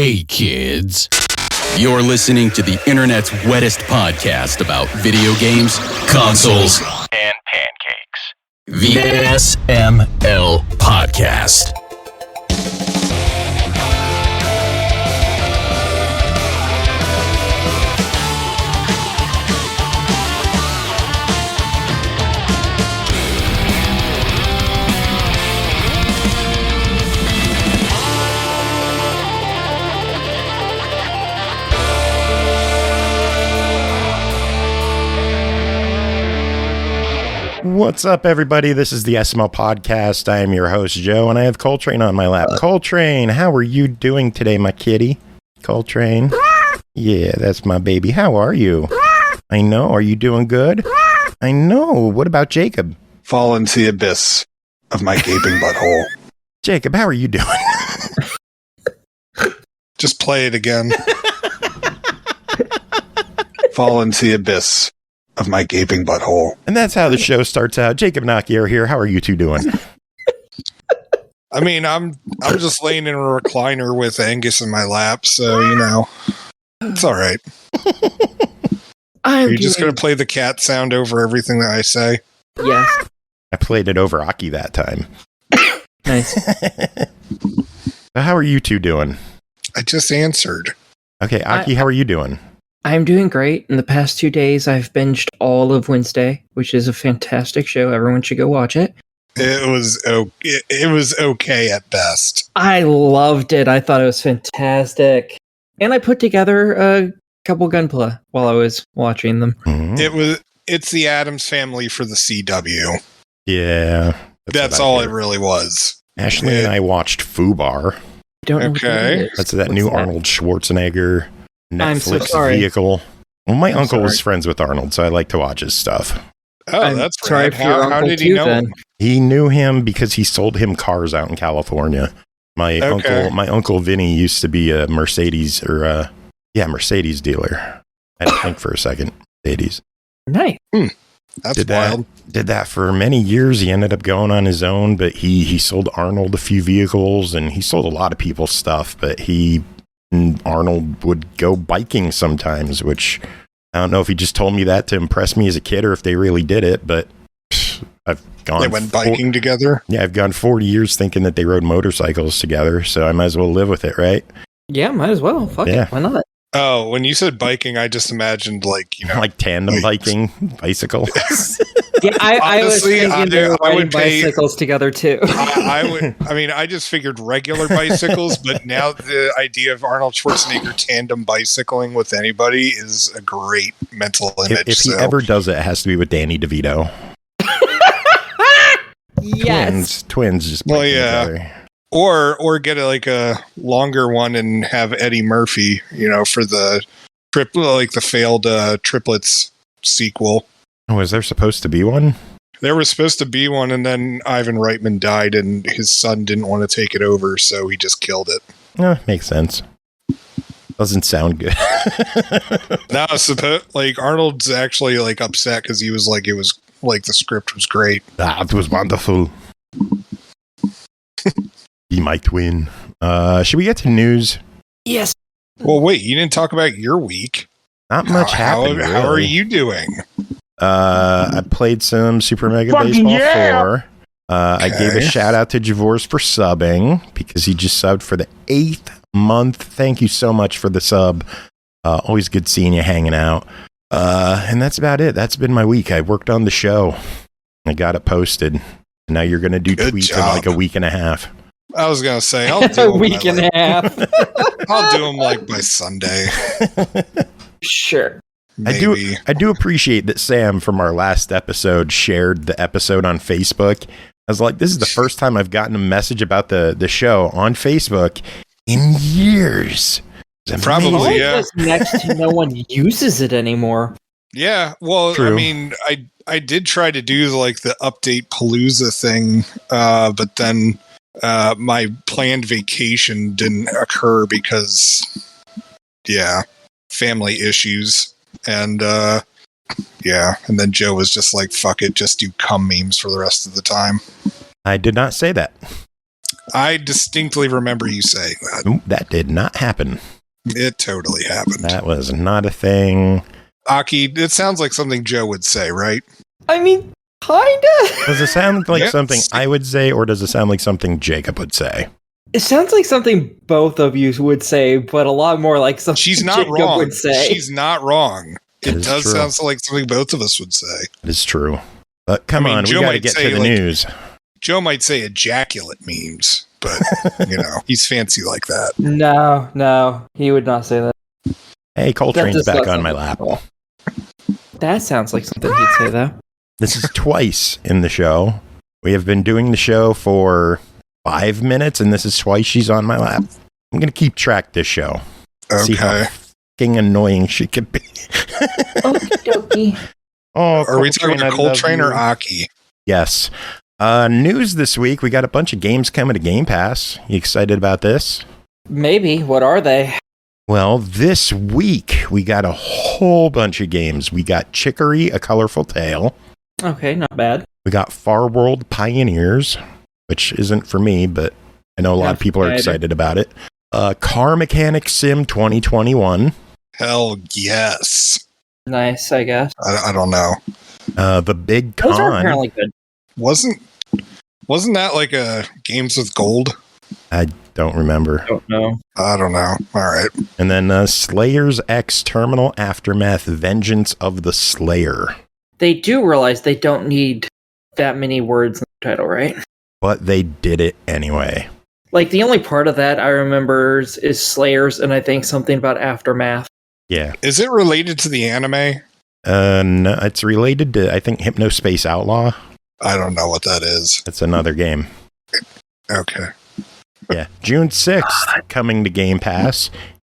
Hey kids, you're listening to the internet's wettest podcast about video games, consoles, and pancakes. The SML Podcast. What's up, everybody? This is the SML Podcast. I am your host, Joe, and I have Coltrane on my lap. Coltrane, how are you doing today, my kitty? Coltrane? Yeah, that's my baby. How are you? I know. Are you doing good? I know. What about Jacob? Fall into the abyss of my gaping butthole. Jacob, how are you doing? Just play it again. Fall into the abyss of my gaping butthole. And that's how the show starts out. Jacob Nakier here. How are you two doing? I mean, I'm just laying in a recliner with Angus in my lap, so, you know, it's all right. You're just going to play the cat sound over everything that I say? Yes. I played it over Aki that time. Nice. So how are you two doing? I just answered. Okay, Aki, how are you doing? I'm doing great. In the past 2 days, I've binged all of Wednesday, which is a fantastic show. Everyone should go watch it. It was okay at best. I loved it. I thought it was fantastic. And I put together a couple gunpla while I was watching them. Mm-hmm. It's the Addams Family for the CW. Yeah. That's all it really was. Ashley and I watched Fubar. Don't know Okay. what That's that new Arnold Schwarzenegger I'm so Netflix sorry. vehicle. Well, my uncle was sorry. friends with Arnold, so I like to watch his stuff. Oh, I'm that's sorry rad. for your How uncle did he too, know then. him? He knew him because he sold him cars out in California. My uncle Vinny used to be a Mercedes Mercedes dealer. I had to think for a second. Mercedes. Nice. That's wild. Did that for many years. He ended up going on his own, but he sold Arnold a few vehicles, and he sold a lot of people's stuff, but Arnold would go biking sometimes, which I don't know if he just told me that to impress me as a kid or if they really did it, but I've gone... They went biking together? Yeah, I've gone 40 years thinking that they rode motorcycles together, so I might as well live with it, right? Yeah, might as well. Fuck Yeah. it. Why not? Oh, when you said biking, I just imagined like tandem biking, bicycle. Yeah, I was Honestly, thinking they were I riding would pay- bicycles together too. I just figured regular bicycles, but now the idea of Arnold Schwarzenegger tandem bicycling with anybody is a great mental image. If he ever does it, it has to be with Danny DeVito. Yes. Twins just Well, biking yeah. together. Or get a longer one and have Eddie Murphy, for the the failed triplets sequel. Oh, is there supposed to be one? There was supposed to be one, and then Ivan Reitman died, and his son didn't want to take it over, so he just killed it. Makes sense. Doesn't sound good. No, Arnold's actually upset because he was it was the script was great. That was wonderful. Be my twin. Should we get to news? Yes. Well, wait, you didn't talk about your week. Not much happened. How are really. you doing? I played some Super Mega Baseball 4. I gave a shout out to Javors for subbing because he just subbed for the 8th month. Thank you so much for the sub. Always good seeing you hanging out. And that's about it. That's been my week. I worked on the show. I got it posted. Now you're going to do Good tweets job. in a week and a half. I was gonna say I'll do A them week and a half. I'll do them by Sunday. Sure. Maybe. I do appreciate that Sam from our last episode shared the episode on Facebook. I was like, this is the first time I've gotten a message about the show on Facebook in years. It's Probably, amazing. yeah. Because next to no one uses it anymore. Yeah, well, True. I mean, I did try to do the update Palooza thing, but then my planned vacation didn't occur because, family issues. And, and then Joe was just like, fuck it, just do cum memes for the rest of the time. I did not say that. I distinctly remember you saying that. Ooh, that did not happen. It totally happened. That was not a thing. Aki, it sounds like something Joe would say, right? I mean, kinda. Does it sound like Yes. something I would say, or does it sound like something Jacob would say? It sounds like something both of you would say, but a lot more like something She's not Jacob wrong. would say. She's not wrong. That It is does true. sound like something both of us would say. It is true. But come I mean, on, Joe we got to might get say, to the like- news. Joe might say ejaculate memes, but, he's fancy like that. No, he would not say that. Hey, Coltrane's just back not on my something- lap. That sounds like something he'd say, though. This is twice in the show. We have been doing the show for 5 minutes, and this is twice she's on my lap. I'm going to keep track this show. See how Okay. fucking annoying she could be. Okie dokie. Oh, Are we talking Coltrane, to I love Coltrane or you. Aki? Yes. News this week. We got a bunch of games coming to Game Pass. You excited about this? Maybe. What are they? Well, this week we got a whole bunch of games. We got Chicory, A Colorful Tale. Okay, not bad. We got Far World Pioneers, which isn't for me, but I know a lot of people are excited about it. Car Mechanic Sim 2021. Hell yes. Nice, I guess. I don't know. The Big Those are Con. apparently good. Wasn't that like a Games with Gold? I don't remember. Don't know. I don't know. All right. And then Slayers X Terminal Aftermath Vengeance of the Slayer. They do realize they don't need that many words in the title, right? But they did it anyway. Like, the only part of that I remember is Slayers, and I think something about Aftermath. Yeah. Is it related to the anime? No, it's related to, I think, Hypnospace Outlaw. I don't know what that is. It's another game. Okay. Yeah. June 6th, coming to Game Pass,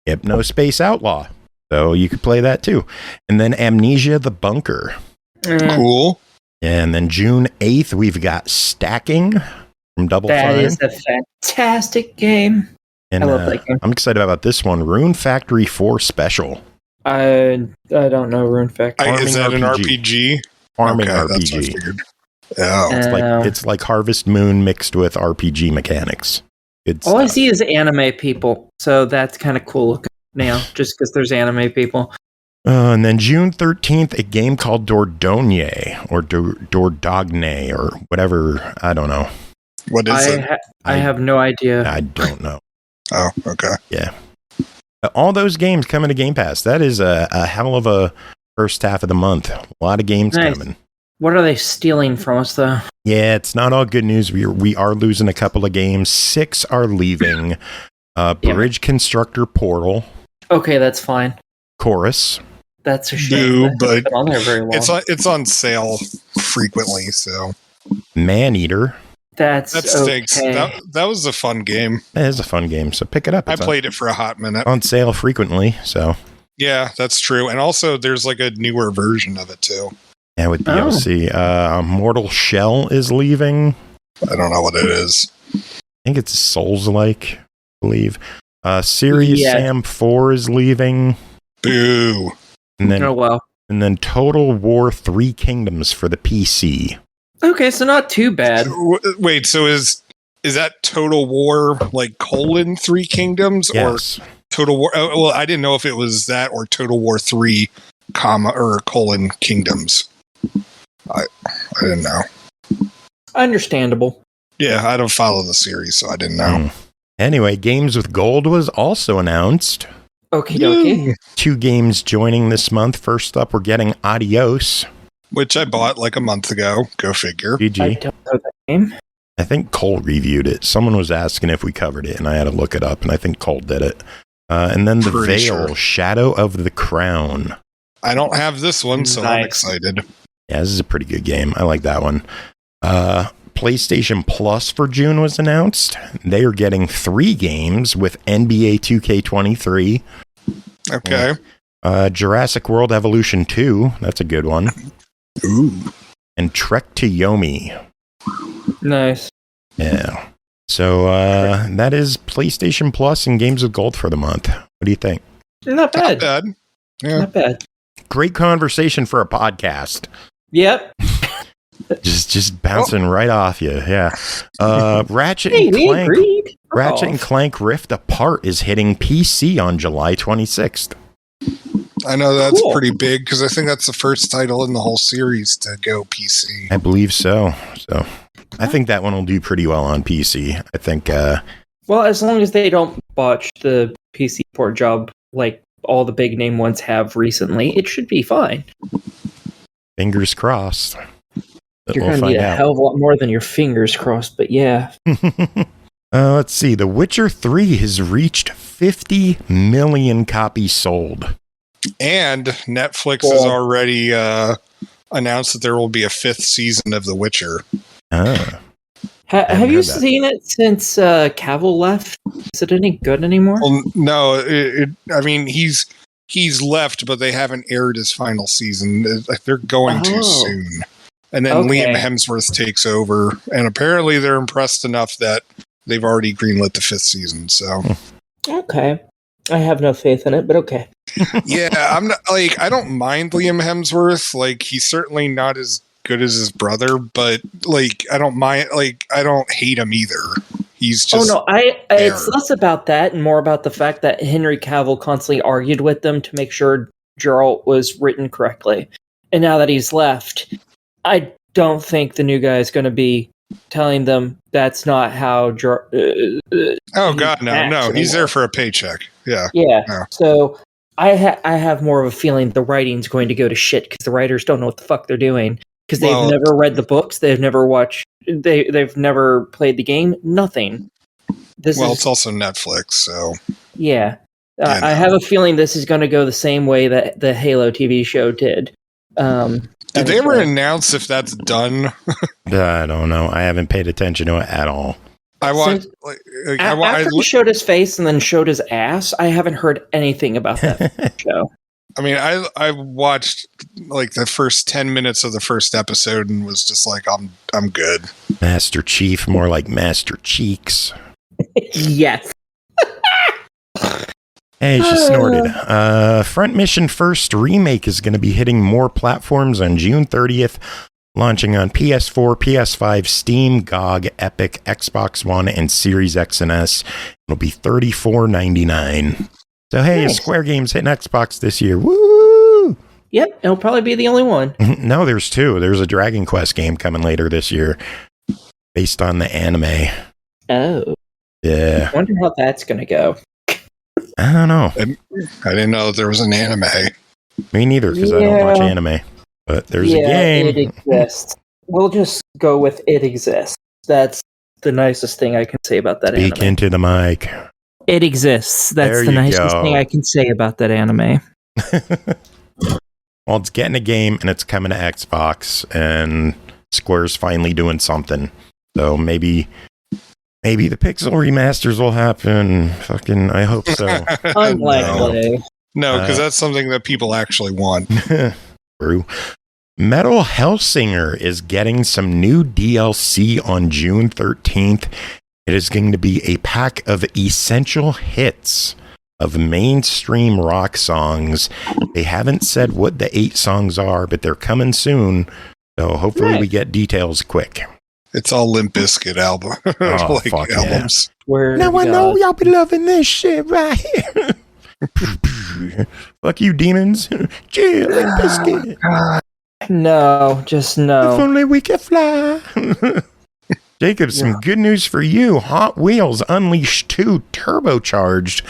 Hypnospace Outlaw. So you could play that too. And then Amnesia the Bunker. Cool. And then June 8th, we've got Stacking from Double That Fine. is a fantastic game. And I love that game. I'm excited about this one, Rune Factory 4 Special. I don't know Rune Factory. Is that Farming an RPG. RPG? Farming Okay, that's what I RPG. figured. Oh. It's like Harvest Moon mixed with RPG mechanics. Good All I stuff. see is anime people, so that's kind of cool looking now, just because there's anime people. And then June 13th, a game called Dordogne or Dordogne or whatever. I don't know. What is it? I have no idea. I don't know. Oh, okay. Yeah. All those games coming to Game Pass. That is a hell of a first half of the month. A lot of games Nice. coming. What are they stealing from us, though? Yeah, it's not all good news. We are losing a couple of games. 6 are leaving. Bridge Constructor Portal. Okay, that's fine. Chorus. That's a shame. No, It's but been on there very long. it's on sale frequently, so Maneater. That stinks. okay. That was a fun game. That is a fun game, so pick it up. I It's played it for a hot minute. on sale frequently, so Yeah, that's true. And also, there's like a newer version of it too. yeah, with DLC. Mortal Shell is leaving. I don't know what it is. I think it's Souls-like, I believe. Serious Yeah. Sam 4 is leaving. Boo. And then Oh, well. Total War 3 Kingdoms for the PC. Okay, so not too bad. Wait, so is that Total War like colon 3 Kingdoms Yes. or Total War? Oh, well, I didn't know if it was that or Total War 3, comma or colon Kingdoms. I didn't know. Understandable. Yeah, I don't follow the series, so I didn't know. Mm. Anyway, Games with Gold was also announced. Okie dokie. 2 games joining this month. First up, we're getting Adios. Which I bought like a month ago. Go figure. I GG. don't know that game. I think Cole reviewed it. Someone was asking if we covered it, and I had to look it up, and I think Cole did it. And then The Pretty Veil, sure. Shadow of the Crown. I don't have this one, so I'm Nice. excited. Yeah, this is a pretty good game. I like that one. PlayStation Plus for June was announced. They are getting 3 games with NBA 2K23. Okay. Jurassic World Evolution 2. That's a good one. Ooh. And Trek to Yomi. Nice. Yeah. So that is PlayStation Plus and Games with Gold for the month. What do you think? Not Not bad. bad. Yeah. Not bad. Great conversation for a podcast. Yep. Just bouncing right off you. Yeah. Ratchet and Clank Rift Apart is hitting PC on July 26th. I know that's pretty big because I think that's the first title in the whole series to go PC. I believe so. So I think that one will do pretty well on PC. I think. Well, as long as they don't botch the PC port job like all the big name ones have recently, it should be fine. Fingers crossed. You're going to need a hell of a lot more than your fingers crossed, but yeah. Let's see. The Witcher 3 has reached 50 million copies sold. And Netflix has already announced that there will be a 5th season of The Witcher. Have you seen it since Cavill left? Is it any good anymore? Well, no. I mean, he's left, but they haven't aired his final season. They're going too soon. And then Liam Hemsworth takes over. And apparently they're impressed enough that they've already greenlit the 5th season. So, okay. I have no faith in it, but okay. Yeah, I'm not I don't mind Liam Hemsworth. Like, he's certainly not as good as his brother, but I don't mind. I don't hate him either. He's just. Oh no, it's less about that and more about the fact that Henry Cavill constantly argued with them to make sure Geralt was written correctly. And now that he's left, I don't think the new guy is going to be telling them that's not how. Oh God, no! He's there for a paycheck. Yeah. No. So I have more of a feeling the writing's going to go to shit because the writers don't know what the fuck they're doing because they've never read the books, they've never watched, they've never played the game, nothing. It's also Netflix, so yeah. I have a feeling this is going to go the same way that the Halo TV show did. Did they ever announce if that's done? I don't know. I haven't paid attention to it at all. After he showed his face and then showed his ass, I haven't heard anything about that show. I mean, I watched the first 10 minutes of the first episode and was just like, I'm good. Master Chief, more like Master Cheeks. Yes. Hey, she snorted. Front Mission First Remake is going to be hitting more platforms on June 30th. Launching on PS4, PS5, Steam, GOG, Epic, Xbox One, and Series X and S. It'll be $34.99. So, hey, nice. Square Games hitting Xbox this year. Woo! Yep, it'll probably be the only one. No, there's two. There's a Dragon Quest game coming later this year based on the anime. Oh. Yeah. I wonder how that's going to go. I don't know. I didn't know there was an anime. Me neither, because I don't watch anime. But there's a game. It exists. We'll just go with it exists. That's the nicest thing I can say about that anime. Speak into the mic. It exists. That's the nicest thing I can say about that anime. Well, it's getting a game, and it's coming to Xbox, and Square's finally doing something. So maybe the Pixel remasters will happen. Fucking, I hope so. Unlikely. No, because that's something that people actually want. True. Metal Hellsinger is getting some new DLC on June 13th. It is going to be a pack of essential hits of mainstream rock songs. They haven't said what the 8 songs are, but they're coming soon. So hopefully we get details quick. It's all Limp Bizkit albums. Yeah. Now I know y'all be loving this shit right here. Fuck you, demons. Chill, Limp Bizkit. No, just no. If only we could fly. Jacob, some good news for you. Hot Wheels Unleashed 2 Turbocharged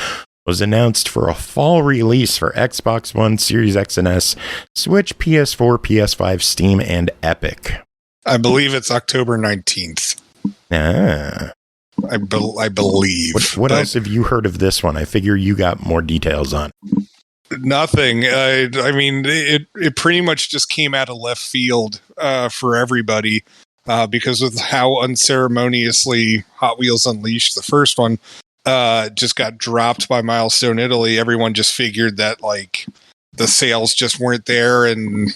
was announced for a fall release for Xbox One, Series X and S, Switch, PS4, PS5, Steam, and Epic. I believe it's October 19th. I believe. What else have you heard of this one? I figure you got more details on. Nothing. I mean, it pretty much just came out of left field for everybody because of how unceremoniously Hot Wheels Unleashed, the first one, just got dropped by Milestone Italy. Everyone just figured that the sales just weren't there and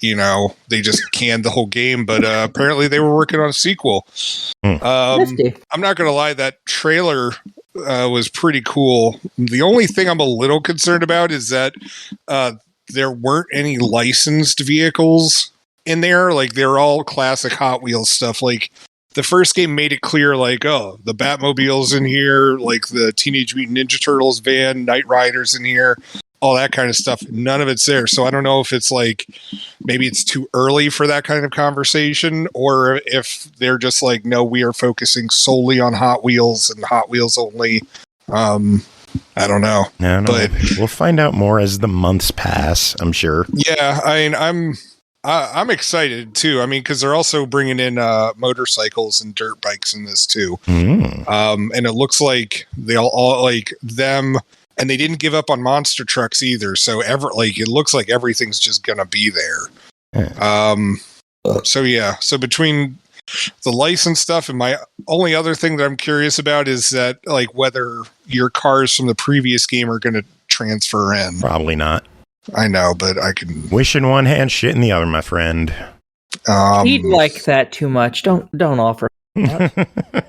they just canned the whole game, but apparently they were working on a sequel. I'm not going to lie, that trailer was pretty cool. The only thing I'm a little concerned about is that there weren't any licensed vehicles in there. Like, they're all classic Hot Wheels stuff. Like, the first game made it clear, like, oh, the Batmobile's in here, like the Teenage Mutant Ninja Turtles van, Knight Rider's in here, all that kind of stuff. None of it's there. So I don't know if it's like, maybe it's too early for that kind of conversation, or if they're just like, no, we are focusing solely on Hot Wheels and Hot Wheels only. I don't know. No, but we'll find out more as the months pass, I'm sure. Yeah, I mean, I'm excited too. I mean, because they're also bringing in motorcycles and dirt bikes in this too. And it looks like they all like them, and they didn't give up on monster trucks either. So it looks like everything's just gonna be there. So yeah. So between the license stuff and my only other thing that I'm curious about is that like whether your cars from the previous game are going to transfer in. Probably not. I know, but I can wish in one hand, shit in the other, my friend. He'd like that too much. Don't offer that.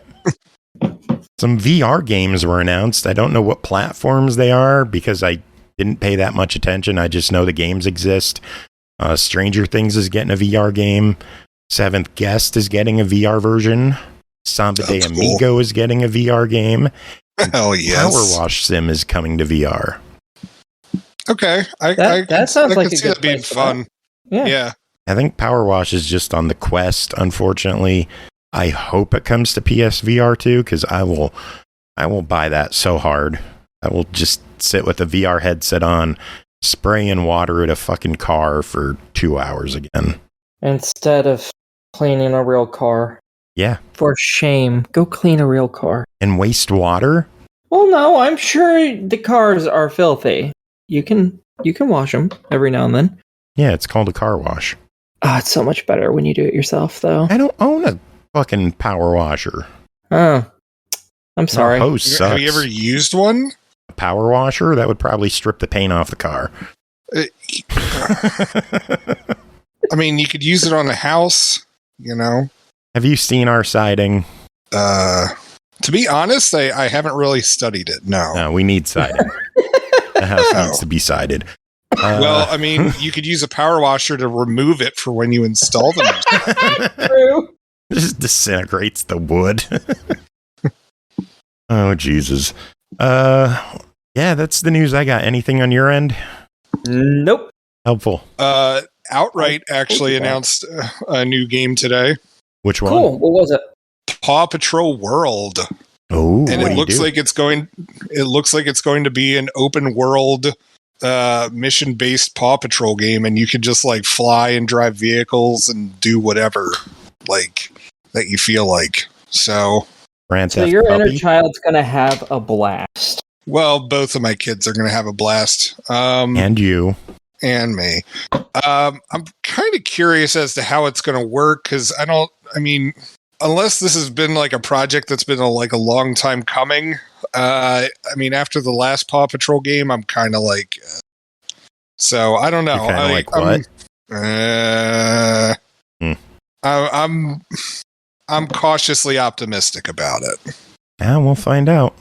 Some VR games were announced. I don't know what platforms they are because I didn't pay that much attention. I just know the games exist. Stranger Things is getting a VR game. Seventh Guest is getting a VR version. Samba de Amigo is getting a VR game. Hell yes. Power Wash Sim is coming to VR. Okay. That sounds like I could see that being fun. Yeah. I think Power Wash is just on the Quest, unfortunately. I hope it comes to PSVR too, because I will buy that so hard. I will just sit with a VR headset on, spraying water at a fucking car for 2 hours again. Instead of cleaning a real car. Yeah. For shame. Go clean a real car. And waste water? Well, no, I'm sure the cars are filthy. You can wash them every now and then. Yeah, it's called a car wash. Ah, it's so much better when you do it yourself, though. I don't own a fucking power washer. Oh. I'm sorry. My hose sucks. Have you ever used one? A power washer? That would probably strip the paint off the car. I mean, you could use it on a house, you know. Have you seen our siding? To be honest, I haven't really studied it. No, we need siding. The house needs to be sided. Well, I mean, you could use a power washer to remove it for when you install them. True. It just disintegrates the wood. Oh, Jesus. Yeah, that's the news I got. Anything on your end? Nope. Helpful. Outright actually announced a new game today. Which one? Cool. What was it? Paw Patrol World. Oh, and it looks like it's going to be an open world mission-based Paw Patrol game, and you could just like fly and drive vehicles and do whatever like that you feel like. So your inner child's gonna have a blast. Well, both of my kids are gonna have a blast. And you. And me. I'm kind of curious as to how it's going to work, because unless this has been like a project that's been a long time coming. After the last Paw Patrol game, I'm kind of like, so I don't know. I'm cautiously optimistic about it. Yeah, we'll find out.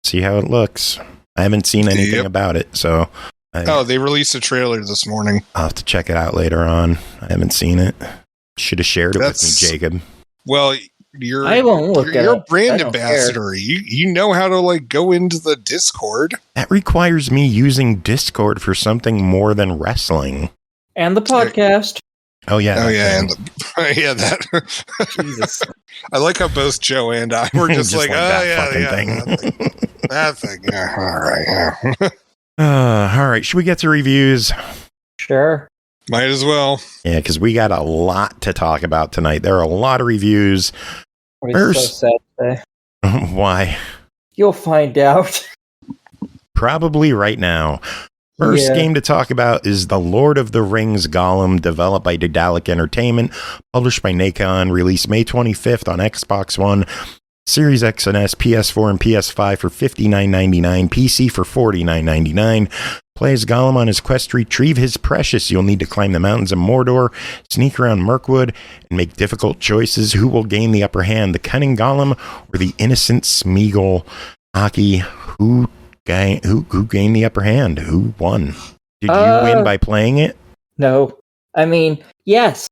See how it looks. I haven't seen anything about it, so. They released a trailer this morning. I'll have to check it out later on. I haven't seen it. Should have shared it with me, Jacob. Well, you're a brand ambassador. You know how to like go into the Discord. That requires me using Discord for something more than wrestling. And the podcast. Oh yeah. Oh yeah. That. Jesus. I like how both Joe and I were just like, that thing. Yeah. All right. Yeah. All right. Should we get to reviews? Sure. Might as well. Yeah, because we got a lot to talk about tonight. There are a lot of reviews. First, so sad today. Why? You'll find out. Probably right now. First game to talk about is The Lord of the Rings Gollum, developed by Daedalic Entertainment, published by Nacon, released May 25th on Xbox One, Series X and S, PS4 and PS5 for $59.99, PC for $49.99. Play as Gollum on his quest to retrieve his precious. You'll need to climb the mountains of Mordor, sneak around Mirkwood, and make difficult choices. Who will gain the upper hand, the cunning Gollum or the innocent Smeagol? Aki, who gained the upper hand? Who won? Did you win by playing it? No. I mean, yes,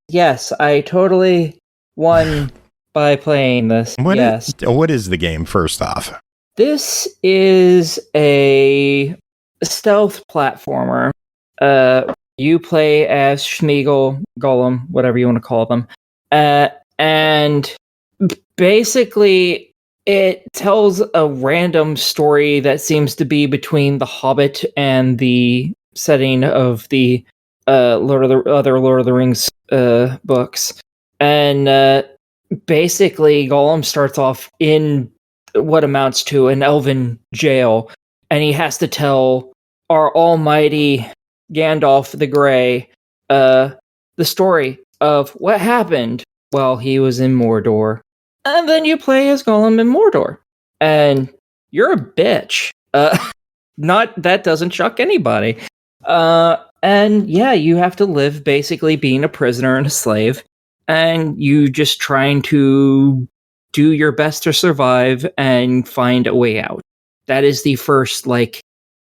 I totally won by playing this. What is the game, first off? This is a stealth platformer. You play as Schmeagol, Gollum, whatever you want to call them. And basically, it tells a random story that seems to be between The Hobbit and the setting of the Lord of the Rings books. And basically, Gollum starts off in what amounts to an elven jail, and he has to tell our almighty Gandalf the Grey the story of what happened while he was in Mordor. And then you play as Gollum in Mordor, and you're a bitch. Not that doesn't shock anybody. And yeah, you have to live basically being a prisoner and a slave, and you just trying to do your best to survive and find a way out. That is the first,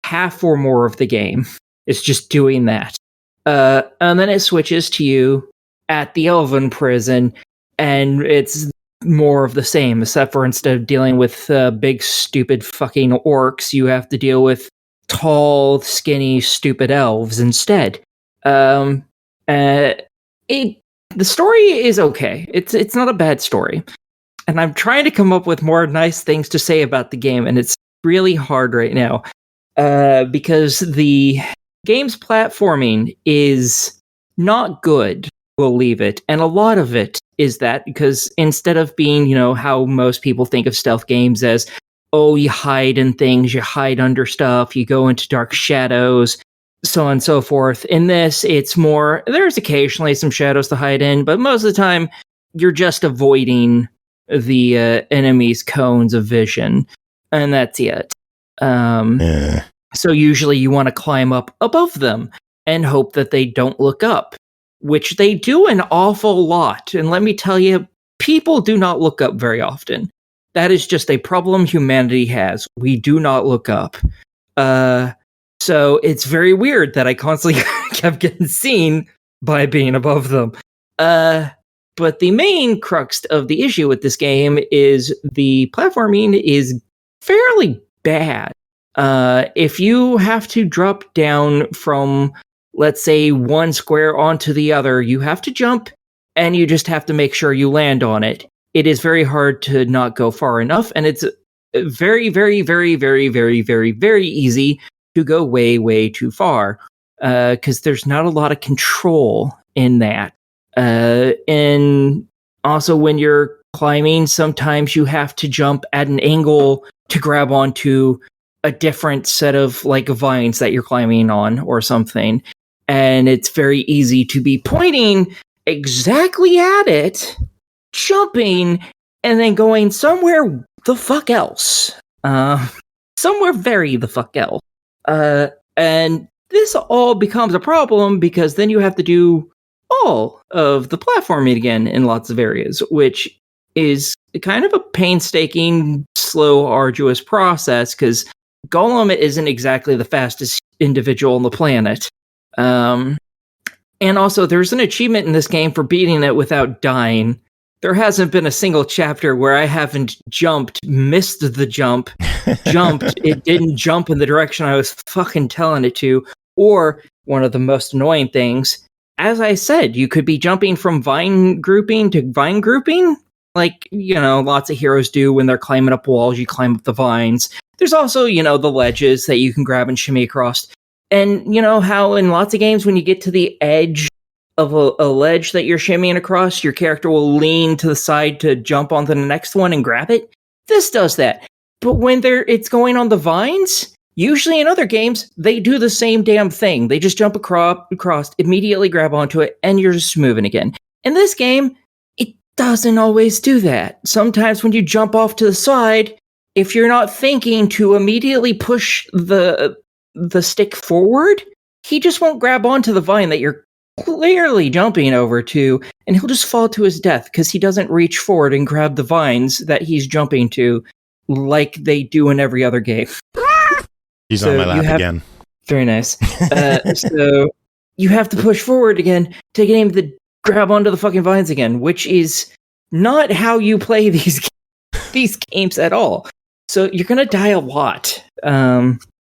half or more of the game. It's just doing that. And then it switches to you at the Elven prison, and it's more of the same, except for instead of dealing with big, stupid fucking orcs, you have to deal with tall, skinny, stupid elves instead. The story is okay. It's not a bad story. And I'm trying to come up with more nice things to say about the game, and it's really hard right now. Because the game's platforming is not good, we'll leave it. And a lot of it is that, because instead of being, how most people think of stealth games as, oh, you hide in things, you hide under stuff, you go into dark shadows, so on and so forth. In this, it's more, there's occasionally some shadows to hide in, but most of the time, you're just avoiding the enemy's cones of vision, and that's it. So usually you want to climb up above them and hope that they don't look up, which they do an awful lot. And let me tell you, people do not look up very often. That is just a problem humanity has. We do not look up. So it's very weird that I constantly kept getting seen by being above them. But the main crux of the issue with this game is the platforming is fairly bad. If you have to drop down from, let's say, one square onto the other, you have to jump, and you just have to make sure you land on it. It is very hard to not go far enough, and it's very, very, very, very, very, very, very easy to go way, way too far, because there's not a lot of control in that. And also when you're climbing, sometimes you have to jump at an angle to grab onto a different set of vines that you're climbing on or something. And it's very easy to be pointing exactly at it, jumping, and then going somewhere the fuck else. Somewhere very the fuck else. And this all becomes a problem because then you have to do all of the platforming again in lots of areas, which is kind of a painstaking, slow, arduous process because Gollum isn't exactly the fastest individual on the planet. And also, there's an achievement in this game for beating it without dying. There hasn't been a single chapter where I haven't missed the jumped, it didn't jump in the direction I was fucking telling it to, or one of the most annoying things, as I said, you could be jumping from vine grouping to vine grouping, lots of heroes do when they're climbing up walls, you climb up the vines. There's also, the ledges that you can grab and shimmy across. And you know how in lots of games, when you get to the edge of a ledge that you're shimmying across, your character will lean to the side to jump onto the next one and grab it? This does that. But when it's going on the vines, usually in other games, they do the same damn thing. They just jump across, immediately grab onto it, and you're just moving again. In this game, it doesn't always do that. Sometimes when you jump off to the side, if you're not thinking to immediately push the stick forward, he just won't grab onto the vine that you're clearly jumping over to, and he'll just fall to his death because he doesn't reach forward and grab the vines that he's jumping to like they do in every other game. He's on my lap again. Very nice. So you have to push forward again, take an aim, then grab onto the fucking vines again, which is not how you play these games at all. So you're gonna die a lot.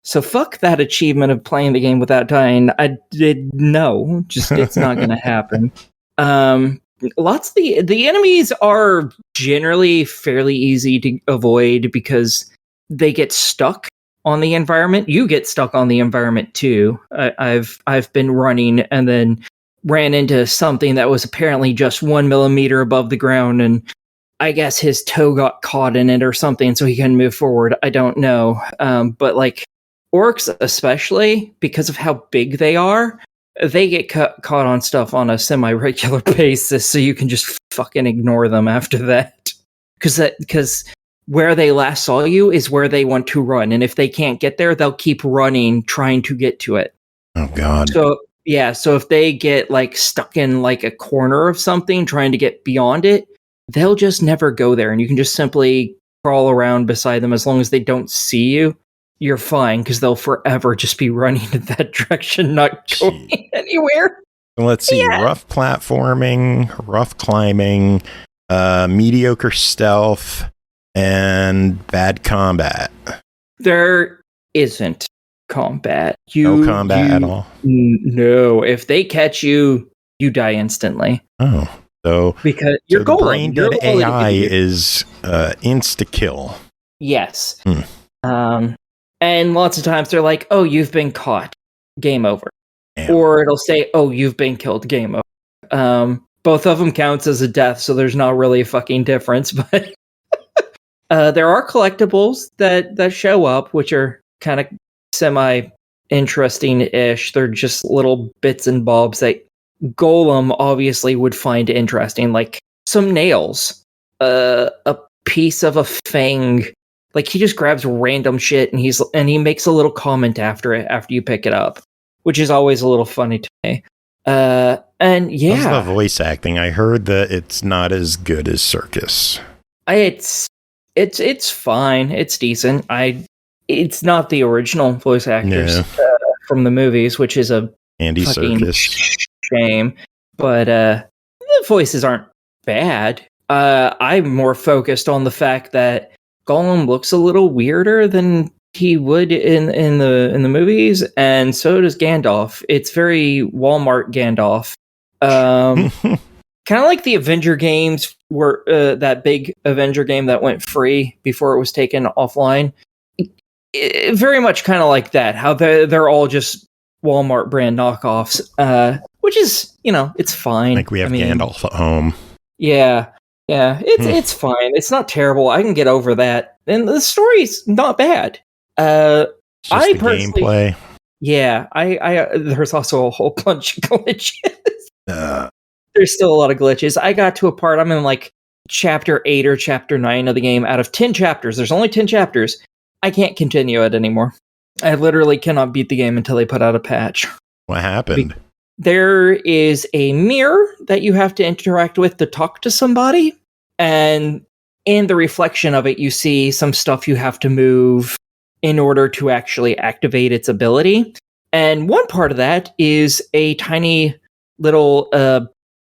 So fuck that achievement of playing the game without dying. It's not gonna happen. Lots of the enemies are generally fairly easy to avoid because they get stuck on the environment. You get stuck on the environment too. I've been running and then ran into something that was apparently just 1 millimeter above the ground, and I guess his toe got caught in it or something, so he couldn't move forward. I don't know. But like orcs, especially because of how big they are, they get caught on stuff on a semi-regular basis, so you can just fucking ignore them after that. Because where they last saw you is where they want to run, and if they can't get there, they'll keep running, trying to get to it. Oh, God. So if they get like stuck in like a corner of something, trying to get beyond it, they'll just never go there, and you can just simply crawl around beside them. As long as they don't see you, you're fine, because they'll forever just be running in that direction, not going anywhere. Let's see. Yeah. Rough platforming, rough climbing, mediocre stealth, and bad combat. There isn't combat. No combat at all? No. If they catch you, you die instantly. Oh. So because your Golem, brain dead AI is insta-kill. Yes. And lots of times they're like, oh, you've been caught. Game over. Damn. Or it'll say, oh, you've been killed. Game over. Both of them counts as a death, so there's not really a fucking difference. But there are collectibles that show up, which are kind of semi-interesting-ish. They're just little bits and bobs that Golem obviously would find interesting, like some nails, a piece of a fang. Like he just grabs random shit and he makes a little comment after you pick it up, which is always a little funny to me. And yeah, how's the voice acting? I heard that it's not as good as Circus. It's fine. It's decent. It's not the original voice actors from the movies, which is a Andy Serkis shame. But the voices aren't bad. I'm more focused on the fact that Gollum looks a little weirder than he would in the movies, and so does Gandalf. It's very Walmart Gandalf. Kind of like the Avenger games were that big Avenger game that went free before it was taken offline. Very much kind of like that. How they're all just Walmart brand knockoffs, which is it's fine. Like we have Gandalf at home. Yeah. Yeah, it's fine. It's not terrible. I can get over that. And the story's not bad. Just the gameplay. Yeah, I there's also a whole bunch of glitches. There's still a lot of glitches. I got to a part, I'm in like chapter 8 or chapter 9 of the game. Out of 10 chapters, there's only 10 chapters. I can't continue it anymore. I literally cannot beat the game until they put out a patch. What happened? There is a mirror that you have to interact with to talk to somebody. And in the reflection of it, you see some stuff you have to move in order to actually activate its ability. And one part of that is a tiny little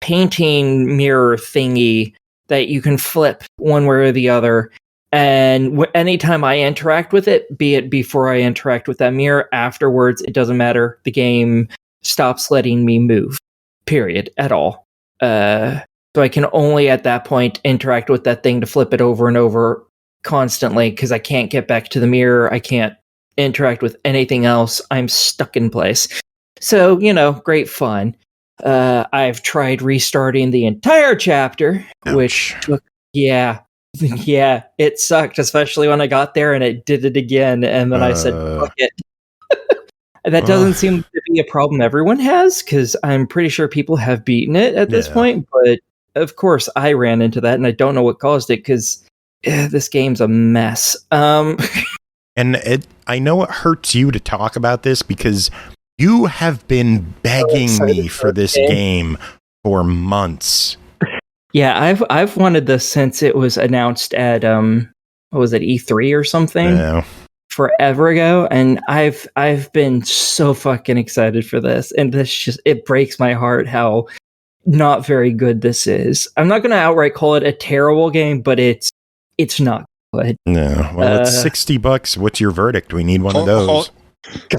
painting mirror thingy that you can flip one way or the other. And anytime I interact with it, be it before I interact with that mirror, afterwards, it doesn't matter. The game stops letting me move, period, at all. So I can only at that point interact with that thing to flip it over and over constantly, because I can't get back to the mirror. I can't interact with anything else. I'm stuck in place. So, great fun. I've tried restarting the entire chapter, which took, yeah, it sucked, especially when I got there and it did it again. And then I said, fuck it. That doesn't seem to be a problem everyone has, because I'm pretty sure people have beaten it at this point. But of course, I ran into that, and I don't know what caused it, because this game's a mess. And I know it hurts you to talk about this, because you have been begging me for this game for months. Yeah, I've wanted this since it was announced at what was it, E3 or something? Yeah. forever ago, and I've been so fucking excited for this, and it breaks my heart how not very good this is. I'm not going to outright call it a terrible game, but it's not good. No, well, it's $60. What's your verdict? We need one of those.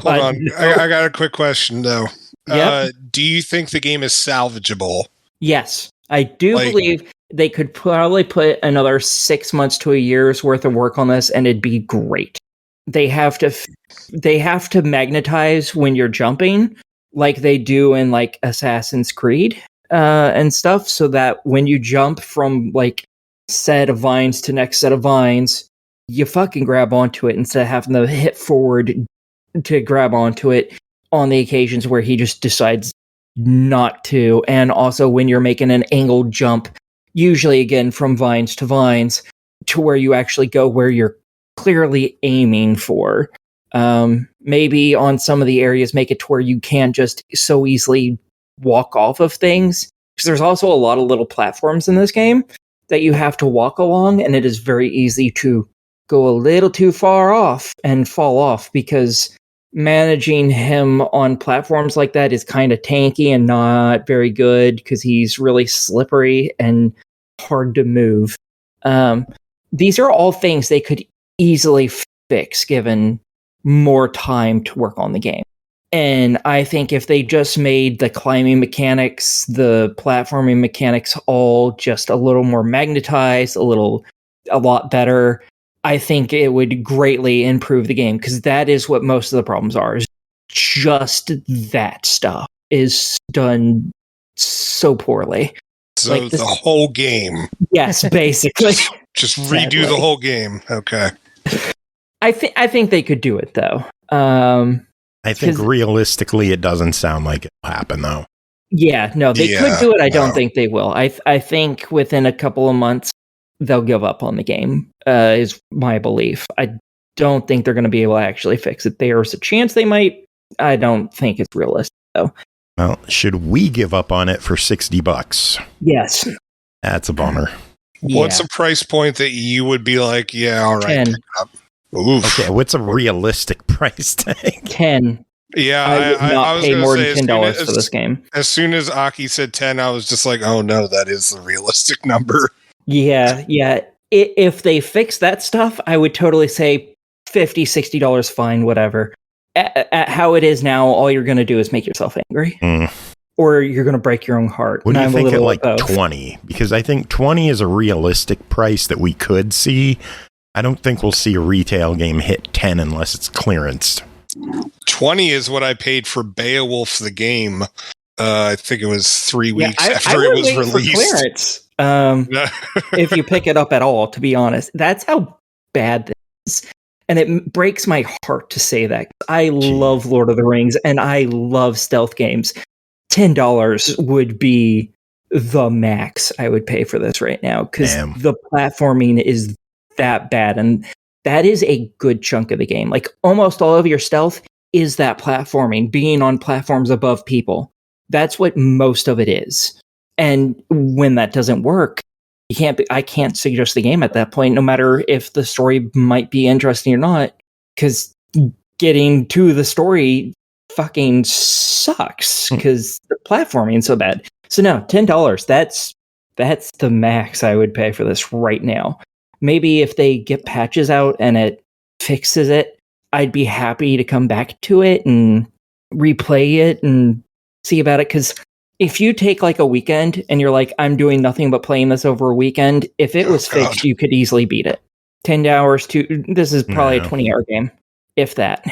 Hold on, I got a quick question though. Yep. Do you think the game is salvageable? Yes, I do believe they could probably put another 6 months to a year's worth of work on this, and it'd be great. They have to magnetize when you're jumping, like they do in like Assassin's Creed and stuff, so that when you jump from like set of vines to next set of vines, you fucking grab onto it instead of having to hit forward to grab onto it on the occasions where he just decides not to. And also when you're making an angled jump, usually again from vines to vines, to where you actually go where you're clearly aiming for. Maybe on some of the areas make it to where you can't just so easily walk off of things, because there's also a lot of little platforms in this game that you have to walk along, and it is very easy to go a little too far off and fall off, because managing him on platforms like that is kind of tanky and not very good, because he's really slippery and hard to move. These are all things they could easily fix given more time to work on the game. And I think if they just made the climbing mechanics, the platforming mechanics all just a little more magnetized, a lot better, I think it would greatly improve the game, because that is what most of the problems are. Is just that stuff is done so poorly. So like the whole game. Yes, basically. Just redo the whole game. Okay. I think they could do it though. I think realistically, it doesn't sound like it'll happen though. Yeah, no, they could do it. I don't think they will. I think within a couple of months they'll give up on the game. Is my belief. I don't think they're going to be able to actually fix it. There's a chance they might. I don't think it's realistic though. Well, should we give up on it for $60? Yes. That's a bummer. What's the price point that you would be like, yeah, all right, 10. Pick it up. Oof. Okay, what's a realistic price tag? 10. Yeah, I would not pay more than $10 for this game. As soon as Aki said 10, I was just like, oh no, that is the realistic number. Yeah. If they fix that stuff, I would totally say $50, $60, fine, whatever. At how it is now, all you're going to do is make yourself angry. Or you're going to break your own heart. What do you think at like 20? Because I think 20 is a realistic price that we could see. I don't think we'll see a retail game hit 10 unless it's clearanced. 20 is what I paid for Beowulf the game. I think it was 3 weeks after I it was released. For clearance, if you pick it up at all, to be honest. That's how bad this is. And it breaks my heart to say that. I love Lord of the Rings and I love stealth games. $10 would be the max I would pay for this right now, because the platforming is that bad, and that is a good chunk of the game. Like almost all of your stealth is that platforming, being on platforms above people. That's what most of it is. And when that doesn't work, I can't suggest the game at that point, no matter if the story might be interesting or not, because getting to the story fucking sucks because the platforming is so bad. So no, $10. That's the max I would pay for this right now. Maybe if they get patches out and it fixes it, I'd be happy to come back to it and replay it and see about it. Because if you take like a weekend and you're like, I'm doing nothing but playing this over a weekend, if it was fixed, you could easily beat it. 10 hours this is probably a 20-hour game, if that,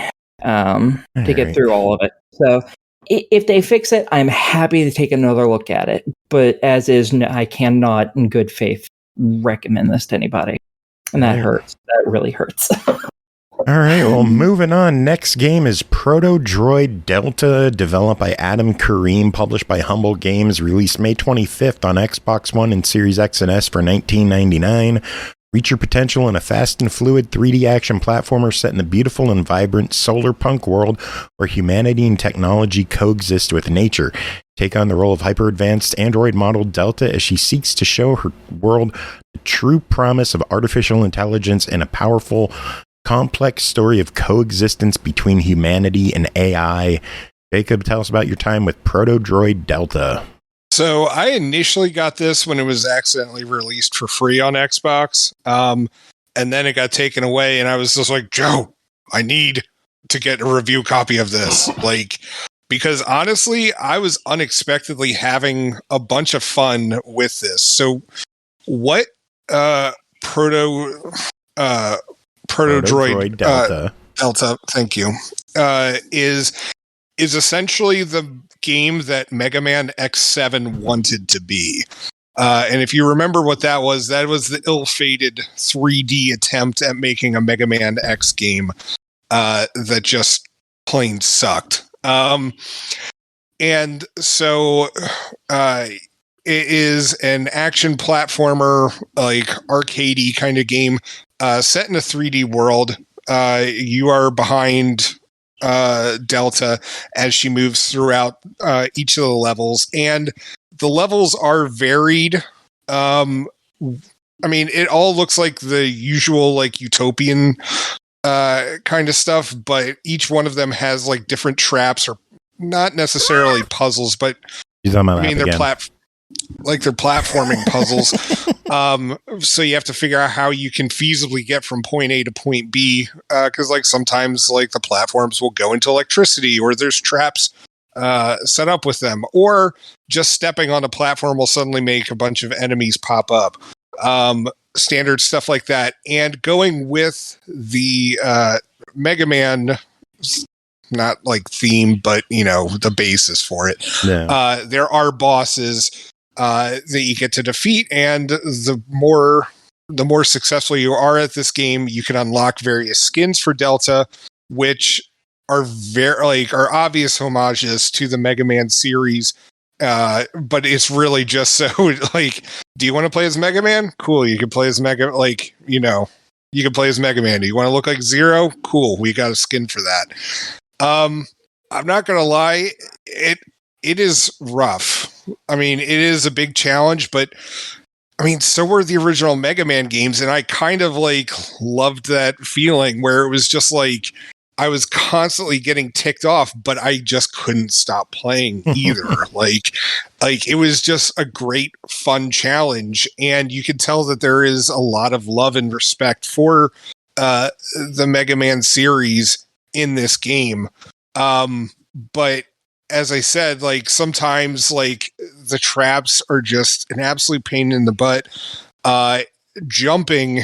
to get through all of it. So if they fix it, I'm happy to take another look at it. But as is, I cannot in good faith recommend this to anybody. And that hurts. That really hurts. All right, well, moving on. Next game is Protodroid Delta, developed by Adam Kareem, published by Humble Games, released May 25th on Xbox One and Series X and S for $19.99. Reach your potential in a fast and fluid 3D action platformer set in the beautiful and vibrant solar punk world where humanity and technology coexist with nature. Take on the role of hyper-advanced android model Delta as she seeks to show her world the true promise of artificial intelligence and a powerful complex story of coexistence between humanity and AI. Jacob, tell us about your time with Protodroid Delta. So I initially got this when it was accidentally released for free on Xbox. And then it got taken away, and I was just like, Joe, I need to get a review copy of this. Because honestly, I was unexpectedly having a bunch of fun with this. So what Protodroid Delta, thank you, is essentially the game that Mega Man X7 wanted to be. And if you remember what that was the ill-fated 3D attempt at making a Mega Man X game that just plain sucked. And so it is an action platformer, like arcadey kind of game, set in a 3D world. You are behind Delta as she moves throughout each of the levels, and the levels are varied. I mean, it all looks like the usual like utopian kind of stuff, but each one of them has like different traps, or not necessarily puzzles, but I mean they're platforming puzzles. So you have to figure out how you can feasibly get from point A to point B, because like sometimes like the platforms will go into electricity, or there's traps set up with them, or just stepping on a platform will suddenly make a bunch of enemies pop up. Standard stuff like that. And going with the Mega Man, not like theme, but you know, the basis for it. Yeah. There are bosses that you get to defeat, and the more successful you are at this game, you can unlock various skins for Delta, which are are obvious homages to the Mega Man series. But it's really just so like, do you want to play as Mega Man? Cool, you can play as you can play as Mega Man. Do you want to look like Zero? Cool, we got a skin for that. I'm not gonna lie, it is rough. I mean, it is a big challenge, but I mean, so were the original Mega Man games, and I kind of like loved that feeling where it was just like I was constantly getting ticked off, but I just couldn't stop playing either. like it was just a great, fun challenge, and you could tell that there is a lot of love and respect for the Mega Man series in this game. But as I said, like sometimes like the traps are just an absolute pain in the butt. Jumping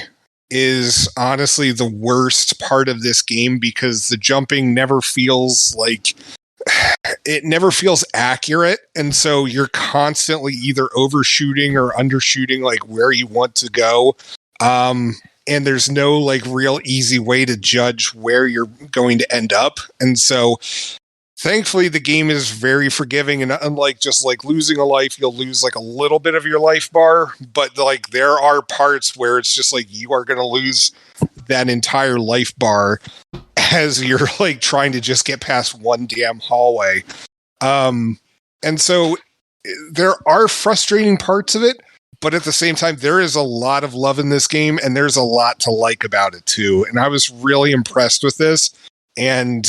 is honestly the worst part of this game, because the jumping never feels accurate, and so you're constantly either overshooting or undershooting like where you want to go. And there's no like real easy way to judge where you're going to end up, and so thankfully the game is very forgiving, and unlike just like losing a life, you'll lose like a little bit of your life bar, but like there are parts where it's just like you are going to lose that entire life bar as you're like trying to just get past one damn hallway. And so there are frustrating parts of it, but at the same time there is a lot of love in this game, and there's a lot to like about it too, and I was really impressed with this. And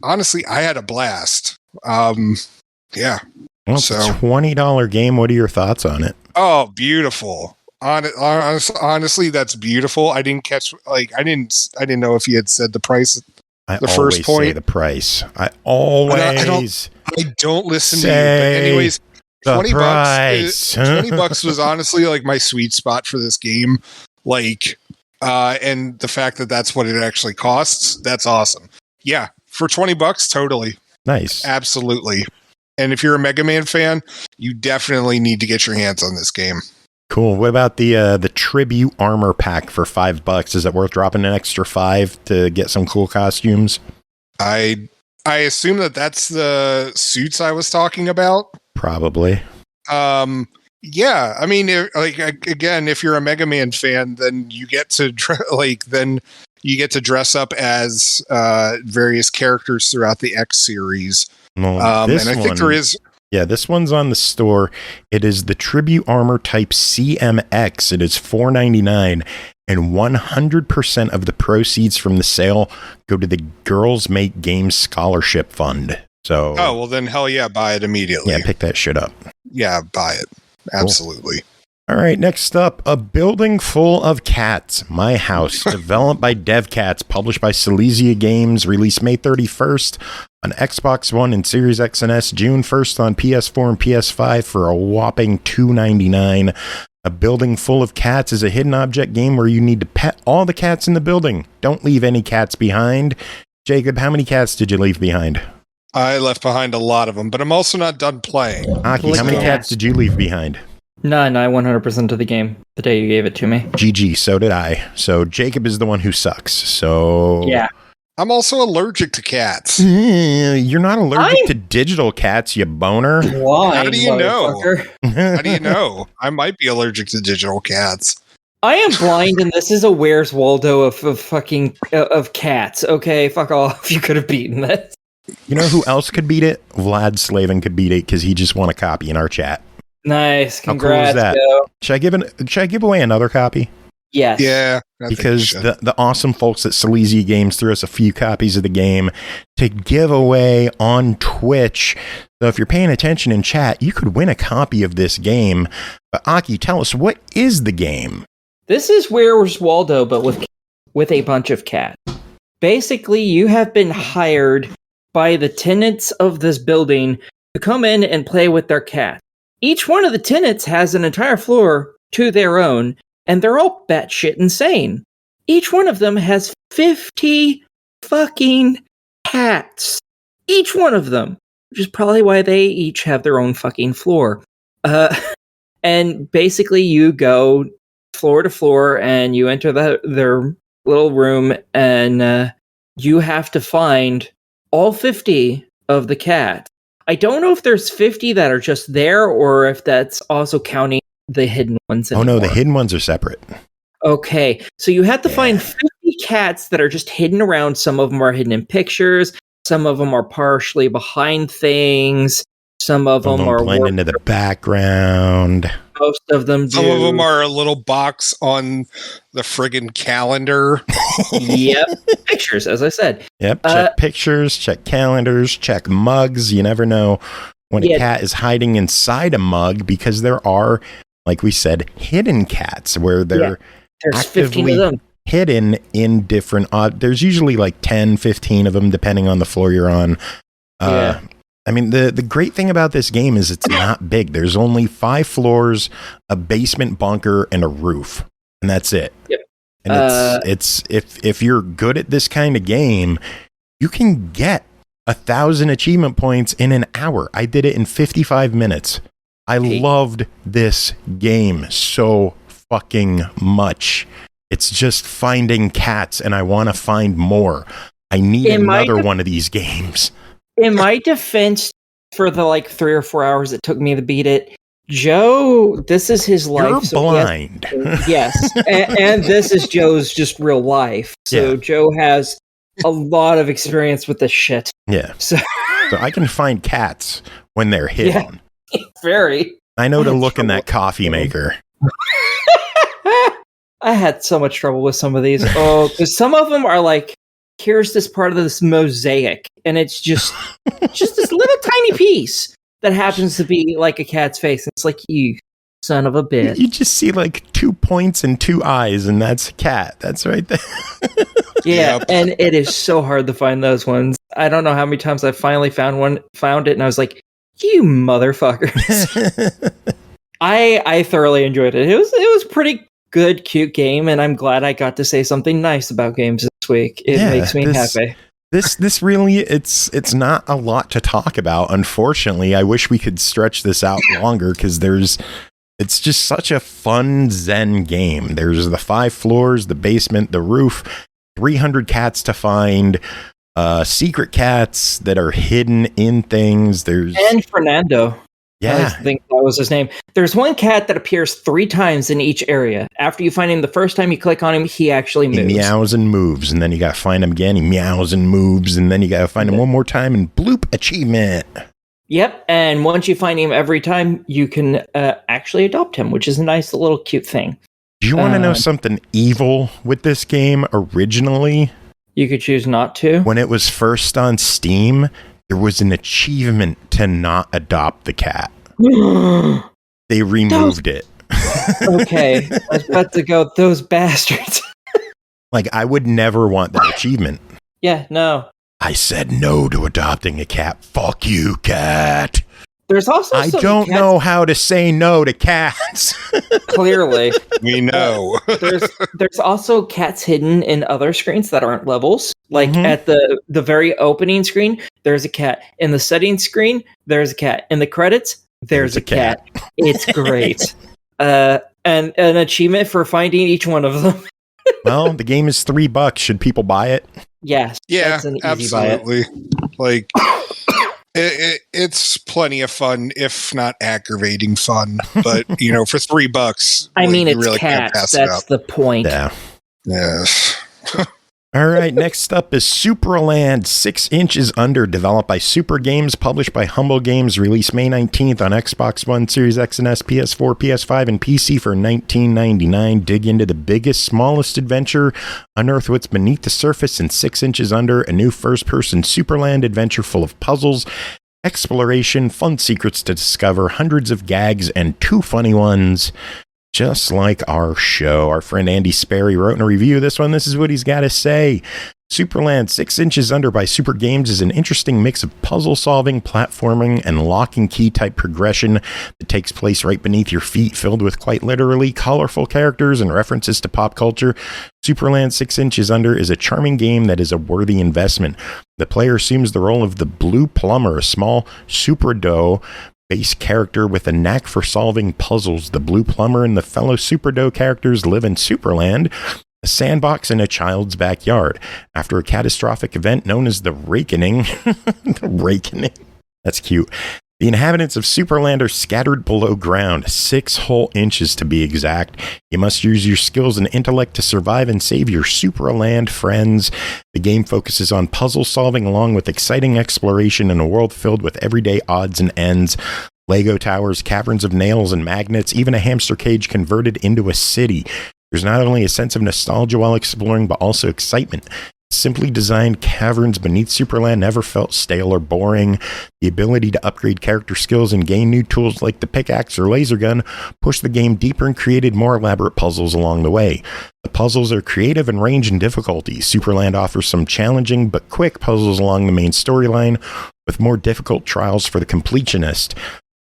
honestly, I had a blast. Yeah. Well, so it's a $20 game. What are your thoughts on it? Oh, beautiful. Honestly, that's beautiful. I didn't catch, like, I didn't know if you had said the price. The first point. Say the price. I always. I don't listen to you. But anyways, $20 was honestly like my sweet spot for this game. Like, and the fact that that's what it actually costs, that's awesome. Yeah, for $20, totally. Nice. Absolutely. And if you're a Mega Man fan, you definitely need to get your hands on this game. Cool. What about the tribute armor pack for $5? Is it worth dropping an extra $5 to get some cool costumes? I assume that's the suits I was talking about. Probably. Yeah, I mean, again, if you're a Mega Man fan, then you get to dress up as various characters throughout the X series. Well, and I think there is. Yeah, this one's on the store. It is the Tribute Armor Type CMX. It is $4.99, and 100% of the proceeds from the sale go to the Girls Make Games Scholarship Fund. So, oh, well then, hell yeah, buy it immediately. Yeah, pick that shit up. Yeah, buy it. Absolutely. Cool. All right, next up, A Building Full of Cats, My House, developed by Devcats, published by Silesia Games, released May 31st on Xbox One and Series X and S, June 1st on PS4 and PS5 for a whopping $2.99. A Building Full of Cats is a hidden object game where you need to pet all the cats in the building. Don't leave any cats behind. Jacob, how many cats did you leave behind? I left behind a lot of them, but I'm also not done playing. Aki, how many cats did you leave behind? None. I 100% of the game the day you gave it to me. GG, so did I. So Jacob is the one who sucks. So yeah. I'm also allergic to cats. You're not allergic to digital cats, you boner. Why? How do you know? How do you know? I might be allergic to digital cats. I am blind, and this is a Where's Waldo of cats. Okay, fuck off. You could have beaten this. You know who else could beat it? Vlad Slavin could beat it because he just won a copy in our chat. Nice, congrats. How cool is that? Joe. Should I give away another copy? Yes. Yeah. Because the awesome folks at Silesia Games threw us a few copies of the game to give away on Twitch. So if you're paying attention in chat, you could win a copy of this game. But Aki, tell us, what is the game? This is Where's Waldo, but with a bunch of cats. Basically, you have been hired by the tenants of this building to come in and play with their cat. Each one of the tenants has an entire floor to their own, and they're all batshit insane. Each one of them has 50 fucking cats. Each one of them. Which is probably why they each have their own fucking floor. And basically you go floor to floor, and you enter their little room, and you have to find all 50 of the cats. I don't know if there's 50 that are just there, or if that's also counting the hidden ones anymore. Oh no, the hidden ones are separate. Okay, so you have to find 50 cats that are just hidden around. Some of them are hidden in pictures. Some of them are partially behind things. Some of them are blend into the background. Most of them do. Some of them are a little box on the friggin' calendar. Yep. Pictures, as I said. Yep. Check pictures, check calendars, check mugs. You never know when a cat is hiding inside a mug, because there are, like we said, hidden cats where they're there's 15 of them. Hidden in different there's usually like 10, 15 of them depending on the floor you're on. I mean, the great thing about this game is it's not big. There's only 5 floors, a basement bunker, and a roof, and that's it. Yep. And it's if you're good at this kind of game, you can get 1,000 achievement points in an hour. I did it in 55 minutes. I loved this game so fucking much. It's just finding cats, and I want to find more. I need another one of these games. In my defense, for the 3 or 4 hours it took me to beat it, Joe, this is his life. You're blind. Yes. And this is Joe's just real life. So Joe has a lot of experience with this shit. Yeah. So I can find cats when they're hidden. Yeah, very. I know to look in that coffee maker. I had so much trouble with some of these. Oh, because some of them are like, here's this part of this mosaic, and it's just this little tiny piece that happens to be like a cat's face. It's like, you son of a bitch. You just see 2 points and 2 eyes, and that's a cat. That's right there. Yeah, and it is so hard to find those ones. I don't know how many times I finally found it, and I was like, you motherfuckers. I thoroughly enjoyed it. It was pretty good, cute game, and I'm glad I got to say something nice about games this week. It makes me happy. This really, it's not a lot to talk about. Unfortunately, I wish we could stretch this out longer, because it's just such a fun Zen game. There's the 5 floors, the basement, the roof, 300 cats to find, secret cats that are hidden in things. And Fernando. Yeah. I think that was his name. There's one cat that appears 3 times in each area. After you find him the first time you click on him, he actually moves. He meows and moves, and then you gotta find him again. He meows and moves, and then you gotta find him one more time, and bloop, achievement. Yep, and once you find him every time, you can actually adopt him, which is a nice little cute thing. Do you want to know something evil with this game originally? You could choose not to. When it was first on Steam, there was an achievement to not adopt the cat. They removed it. Okay, I was about to go, those bastards. Like, I would never want that achievement. Yeah, no. I said no to adopting a cat. Fuck you, cat. There's also I don't know how to say no to cats. Clearly. We know. There's also cats hidden in other screens that aren't levels. Like at the very opening screen, there's a cat. In the settings screen, there's a cat. In the credits, there's a cat. It's great. And an achievement for finding each one of them. Well, the game is $3. Should people buy it? Yes. Yeah, that's an easy absolutely. Like, it's plenty of fun, if not aggravating fun. But, you know, for $3, I mean, it's really cats. That's the point. Yeah. Yes. All right, next up is Supraland, 6 inches under, developed by Super Games, published by Humble Games, released May 19th on Xbox One, Series X and S, PS4, PS5, and PC for $19.99. Dig into the biggest, smallest adventure, unearth what's beneath the surface in 6 inches under, a new first-person Supraland adventure full of puzzles, exploration, fun secrets to discover, hundreds of gags, and 2 funny ones. Just like our show. Our friend Andy Sperry wrote in a review of this one. This is what he's got to say. Supraland 6 inches under by Super Games is an interesting mix of puzzle solving, platforming, and lock and key type progression that takes place right beneath your feet, filled with quite literally colorful characters and references to pop culture. Supraland 6 inches under is a charming game that is a worthy investment. The player assumes the role of the Blue Plumber, a small Supradough base character with a knack for solving puzzles. The Blue Plumber and the fellow Supradough characters live in Supraland, a sandbox in a child's backyard. After a catastrophic event known as the Rakening, that's cute. The inhabitants of Supraland are scattered below ground, 6 whole inches to be exact. You must use your skills and intellect to survive and save your Supraland friends. The game focuses on puzzle solving along with exciting exploration in a world filled with everyday odds and ends. Lego towers, caverns of nails and magnets, even a hamster cage converted into a city. There's not only a sense of nostalgia while exploring, but also excitement. Simply designed caverns beneath Supraland never felt stale or boring. The ability to upgrade character skills and gain new tools like the pickaxe or laser gun pushed the game deeper and created more elaborate puzzles along the way. The puzzles are creative and range in difficulty. Supraland offers some challenging but quick puzzles along the main storyline, with more difficult trials for the completionist.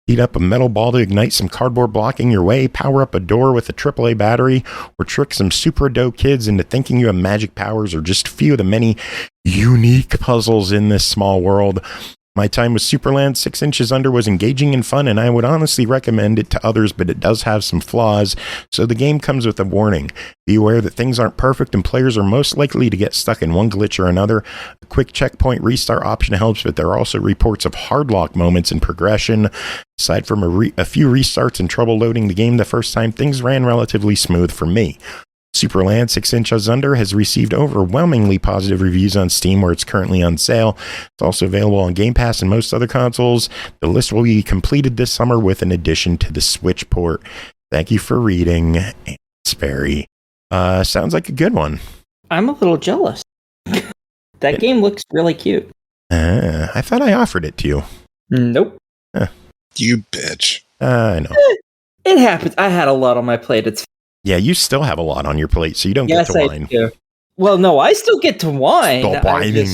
Heat up a metal ball to ignite some cardboard blocking your way, power up a door with a AAA battery, or trick some Supradough kids into thinking you have magic powers, or just a few of the many unique puzzles in this small world. My time with Supraland 6 inches under was engaging and fun, and I would honestly recommend it to others, but it does have some flaws, so the game comes with a warning. Be aware that things aren't perfect and players are most likely to get stuck in one glitch or another. A quick checkpoint restart option helps, but there are also reports of hard lock moments in progression. Aside from a few restarts and trouble loading the game the first time, things ran relatively smooth for me. Supraland 6 inches under has received overwhelmingly positive reviews on Steam, where it's currently on sale. It's also available on Game Pass and most other consoles. The list will be completed this summer with an addition to the Switch port. Thank you for reading, Sperry. Sounds like a good one. I'm a little jealous. That game looks really cute. I thought I offered it to you. Nope. You bitch. I know. It happens. I had a lot on my plate. It's Yeah, you still have a lot on your plate, so you don't get to whine. I do. Well, no, I still get to whine. Stop whining.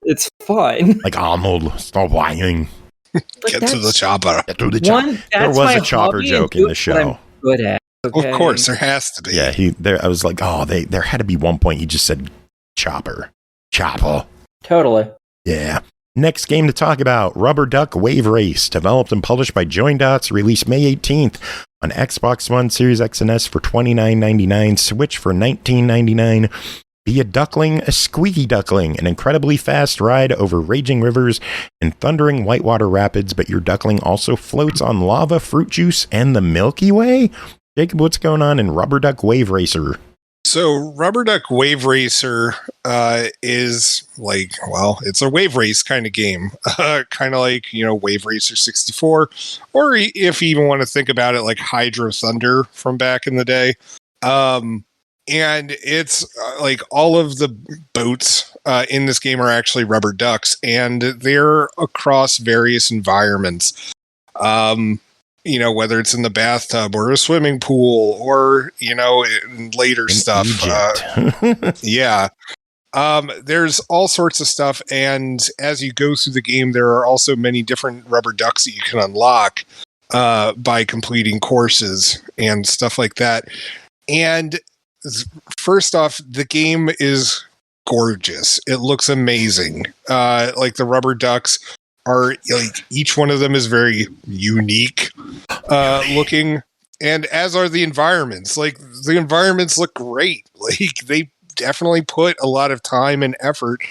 It's fine. Like Arnold, stop whining. Get to the chopper. Get to the chopper. There was a chopper joke in the show. Good at. Okay. Of course, there has to be. Yeah, I was like, there had to be one point he just said chopper. Chopper. Totally. Yeah. Next game to talk about, Rubberduck Wave Race, developed and published by Joindots, released May 18th on Xbox One, Series X and S for $29.99, Switch for $19.99. Be a duckling, a squeaky duckling, an incredibly fast ride over raging rivers and thundering whitewater rapids, but your duckling also floats on lava, fruit juice, and the Milky Way? Jacob, what's going on in Rubberduck Wave Racer? So Rubberduck Wave Racer is like, well, it's a wave race kind of game, kind of like, Wave Racer 64, or if you even want to think about it like Hydro Thunder from back in the day. And it's like all of the boats in this game are actually rubber ducks, and they're across various environments. Whether it's in the bathtub or a swimming pool or, later stuff. Yeah. There's all sorts of stuff. And as you go through the game, there are also many different rubber ducks that you can unlock by completing courses and stuff like that. And first off, the game is gorgeous. It looks amazing. Like the rubber ducks are like each one of them is very unique looking, and as are the environments. Like the environments look great. Like they definitely put a lot of time and effort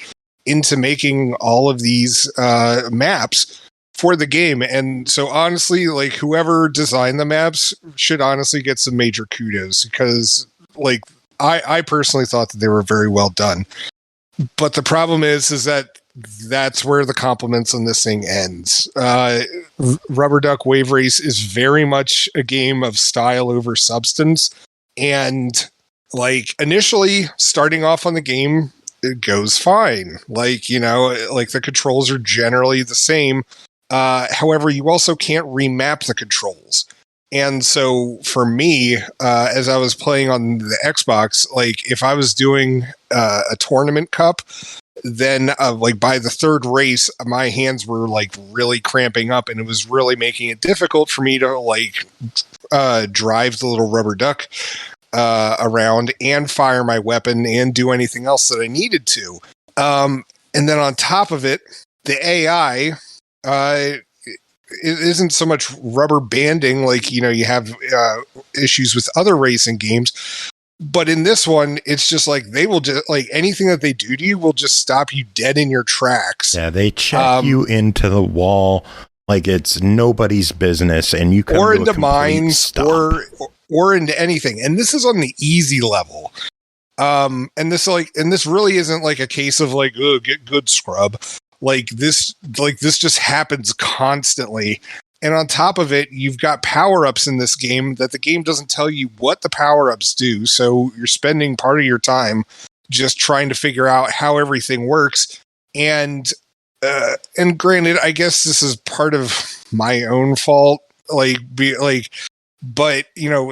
into making all of these maps for the game. And so honestly, like whoever designed the maps should honestly get some major kudos, because like I personally thought that they were very well done. But the problem is that that's where the compliments on this thing ends. Rubberduck Wave Race is very much a game of style over substance. And like initially starting off on the game, it goes fine. Like, like the controls are generally the same. However, you also can't remap the controls. And so for me, as I was playing on the Xbox, like if I was doing a tournament cup, then like by the third race, my hands were like really cramping up, and it was really making it difficult for me to like drive the little rubber duck around and fire my weapon and do anything else that I needed to. And then on top of it, the AI it isn't so much rubber banding like you have issues with other racing games. But in this one, it's just like they will just like anything that they do to you will just stop you dead in your tracks. Yeah, they check you into the wall like it's nobody's business, and you come or to into a mines stop. or into anything. And this is on the easy level. And this really isn't like a case of like, oh, get good, scrub. Like this just happens constantly. And on top of it, you've got power-ups in this game that the game doesn't tell you what the power-ups do. So you're spending part of your time just trying to figure out how everything works. And granted, I guess this is part of my own fault. But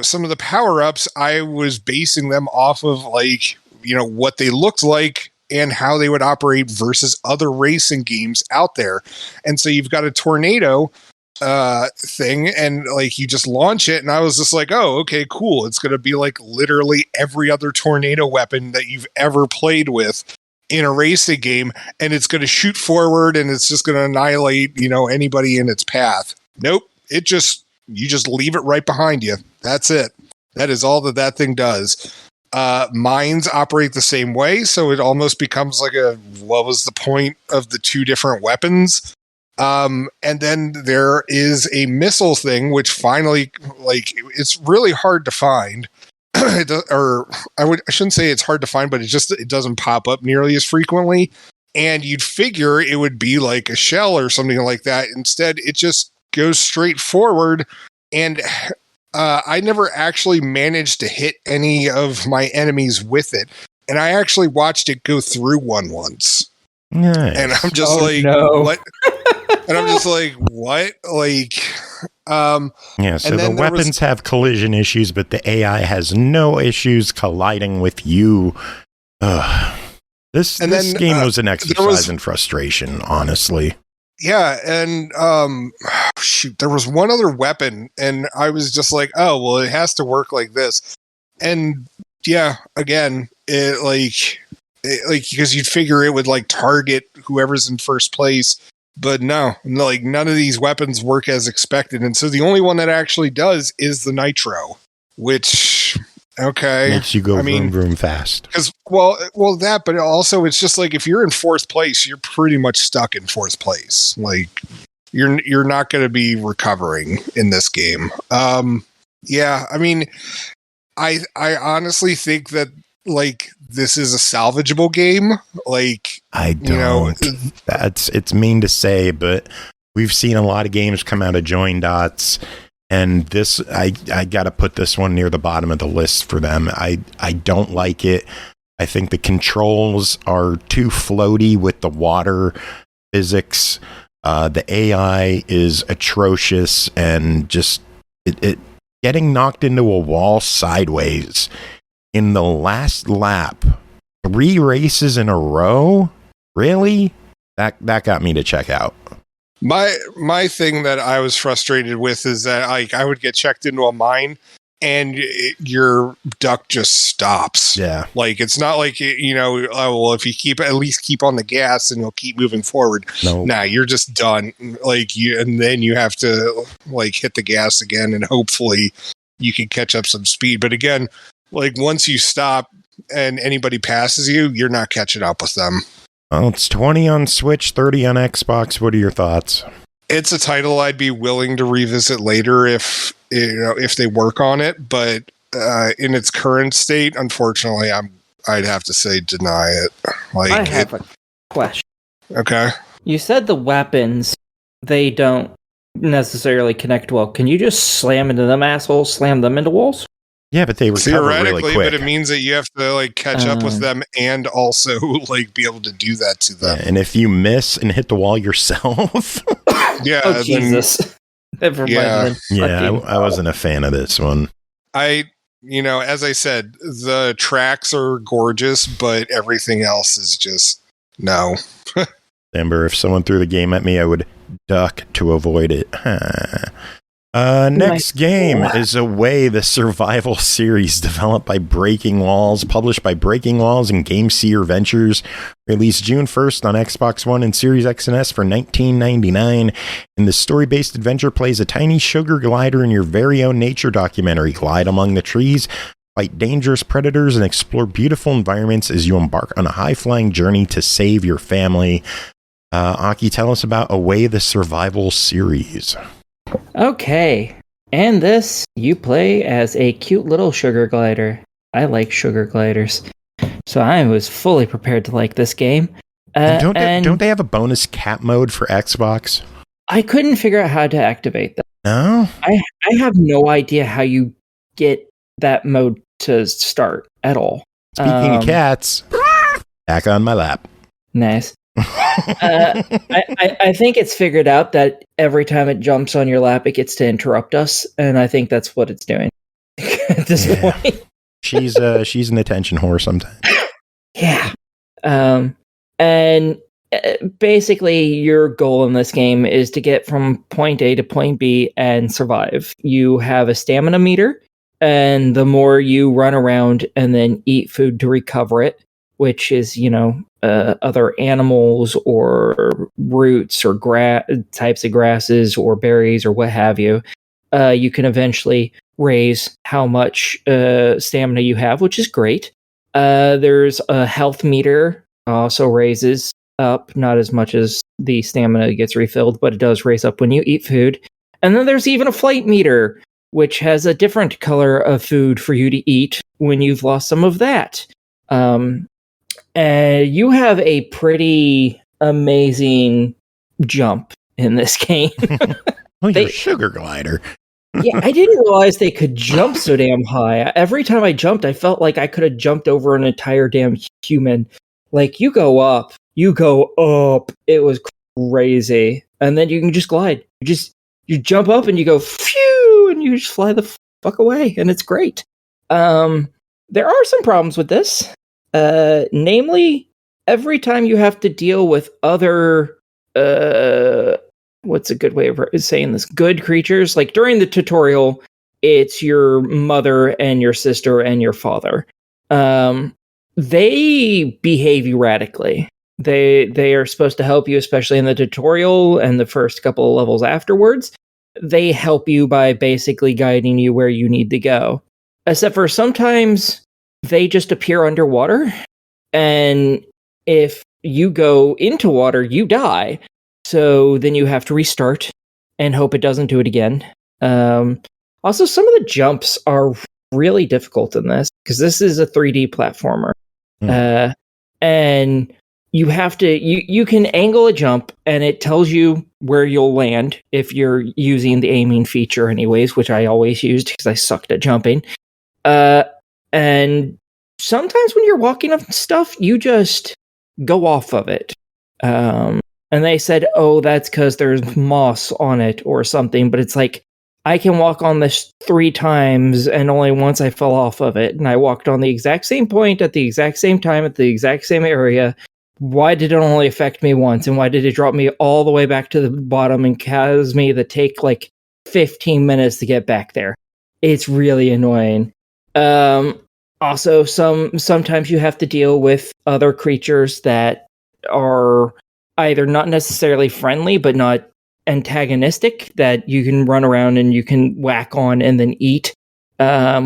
some of the power-ups, I was basing them off of what they looked like and how they would operate versus other racing games out there. And so you've got a tornado thing, and like you just launch it, and I was just like, oh, okay, cool. It's gonna be like literally every other tornado weapon that you've ever played with in a racing game, and it's gonna shoot forward, and it's just gonna annihilate anybody in its path. Nope, you just leave it right behind you. That's it. That is all that thing does. Mines operate the same way, so it almost becomes like what was the point of the two different weapons? And then there is a missile thing, which finally, it's really hard to find. I shouldn't say it's hard to find, but it doesn't pop up nearly as frequently. And you'd figure it would be like a shell or something like that. Instead, it just goes straight forward. And I never actually managed to hit any of my enemies with it. And I actually watched it go through one once. Nice. And I'm just what? And I'm just like, what? Yeah, so the weapons have collision issues, but the AI has no issues colliding with you. This game was an exercise in frustration, honestly. Yeah, and there was one other weapon, and I was just like, oh, well, it has to work like this. And yeah, again, because you'd figure it would target whoever's in first place. But no, none of these weapons work as expected. And so the only one that actually does is the nitro, which, okay. Makes you go vroom, vroom fast. Because, well, that, but also it's just if you're in fourth place, you're pretty much stuck in fourth place. You're not going to be recovering in this game. Yeah, I honestly think that like this is a salvageable game. Like, I don't. You know, It's mean to say, but we've seen a lot of games come out of Joindots, and this I got to put this one near the bottom of the list for them. I don't like it. I think the controls are too floaty with the water physics. The AI is atrocious, and just it getting knocked into a wall sideways in the last lap, 3 races in a row. Really? That got me to check out. My thing that I was frustrated with is that like I would get checked into a mine and your duck just stops. Yeah. Like it's not like, you know, well, if you at least keep on the gas and you'll keep moving forward. No. Nah, you're just done. Like and then you have to like hit the gas again and hopefully you can catch up some speed. But again, like once you stop and anybody passes you, you're not catching up with them. Well, it's 20 on Switch, 30 on Xbox. What are your thoughts? It's a title I'd be willing to revisit later if they work on it, but in its current state, unfortunately, I'd have to say deny it. Like I have a question. Okay. You said the weapons, they don't necessarily connect well. Can you just slam into them assholes, slam them into walls? Yeah, but they recover really quick. But it means that you have to like catch up with them and also like be able to do that to them. Yeah, and if you miss and hit the wall yourself, yeah. Oh Jesus! Never mind. Yeah, I wasn't a fan of this one. As I said, the tracks are gorgeous, but everything else is just no. Remember, if someone threw the game at me, I would duck to avoid it. Next game is Away, the survival series developed by Breaking Walls, published by Breaking Walls and Game Seer Ventures, released June 1st on Xbox One and Series X and S for $19.99. And the story-based adventure plays a tiny sugar glider in your very own nature documentary. Glide among the trees, fight dangerous predators, and explore beautiful environments as you embark on a high-flying journey to save your family. Aki, tell us about Away, the survival series. Okay, and this, you play as a cute little sugar glider. I like sugar gliders, so I was fully prepared to like this game. Don't they have a bonus cat mode for Xbox? I couldn't figure out how to activate that. No? I have no idea how you get that mode to start at all. Speaking of cats, back on my lap. Nice. I think it's figured out that every time it jumps on your lap, it gets to interrupt us, and I think that's what it's doing at this point. She's an attention whore sometimes. Yeah. And basically, your goal in this game is to get from point A to point B and survive. You have a stamina meter, and the more you run around and then eat food to recover it, which is, other animals or roots or types of grasses or berries or what have you, you can eventually raise how much stamina you have, which is great. There's a health meter, also raises up, not as much as the stamina gets refilled, but it does raise up when you eat food. And then there's even a flight meter, which has a different color of food for you to eat when you've lost some of that. You have a pretty amazing jump in this game. Oh, you're a sugar glider. Yeah, I didn't realize they could jump so damn high. Every time I jumped, I felt like I could have jumped over an entire damn human. Like, you go up. It was crazy. And then you can just glide. You jump up and you go, phew, and you just fly the fuck away. And it's great. There are some problems with this. Namely, every time you have to deal with other, what's a good way of saying this? Good creatures. Like during the tutorial, it's your mother and your sister and your father. They behave erratically. They are supposed to help you, especially in the tutorial and the first couple of levels afterwards. They help you by basically guiding you where you need to go. Except for sometimes they just appear underwater, and if you go into water, you die. So then you have to restart and hope it doesn't do it again. Also, some of the jumps are really difficult in this, because this is a 3D platformer. And you have to, you can angle a jump, and it tells you where you'll land if you're using the aiming feature anyways, which I always used because I sucked at jumping. And sometimes when you're walking up stuff, you just go off of it. And they said, oh, that's because there's moss on it or something. But it's like, I can walk on this 3 times, and only once I fell off of it. And I walked on the exact same point at the exact same time at the exact same area. Why did it only affect me once? And why did it drop me all the way back to the bottom and cause me to take like 15 minutes to get back there? It's really annoying. Also, sometimes you have to deal with other creatures that are either not necessarily friendly, but not antagonistic, that you can run around and you can whack on and then eat,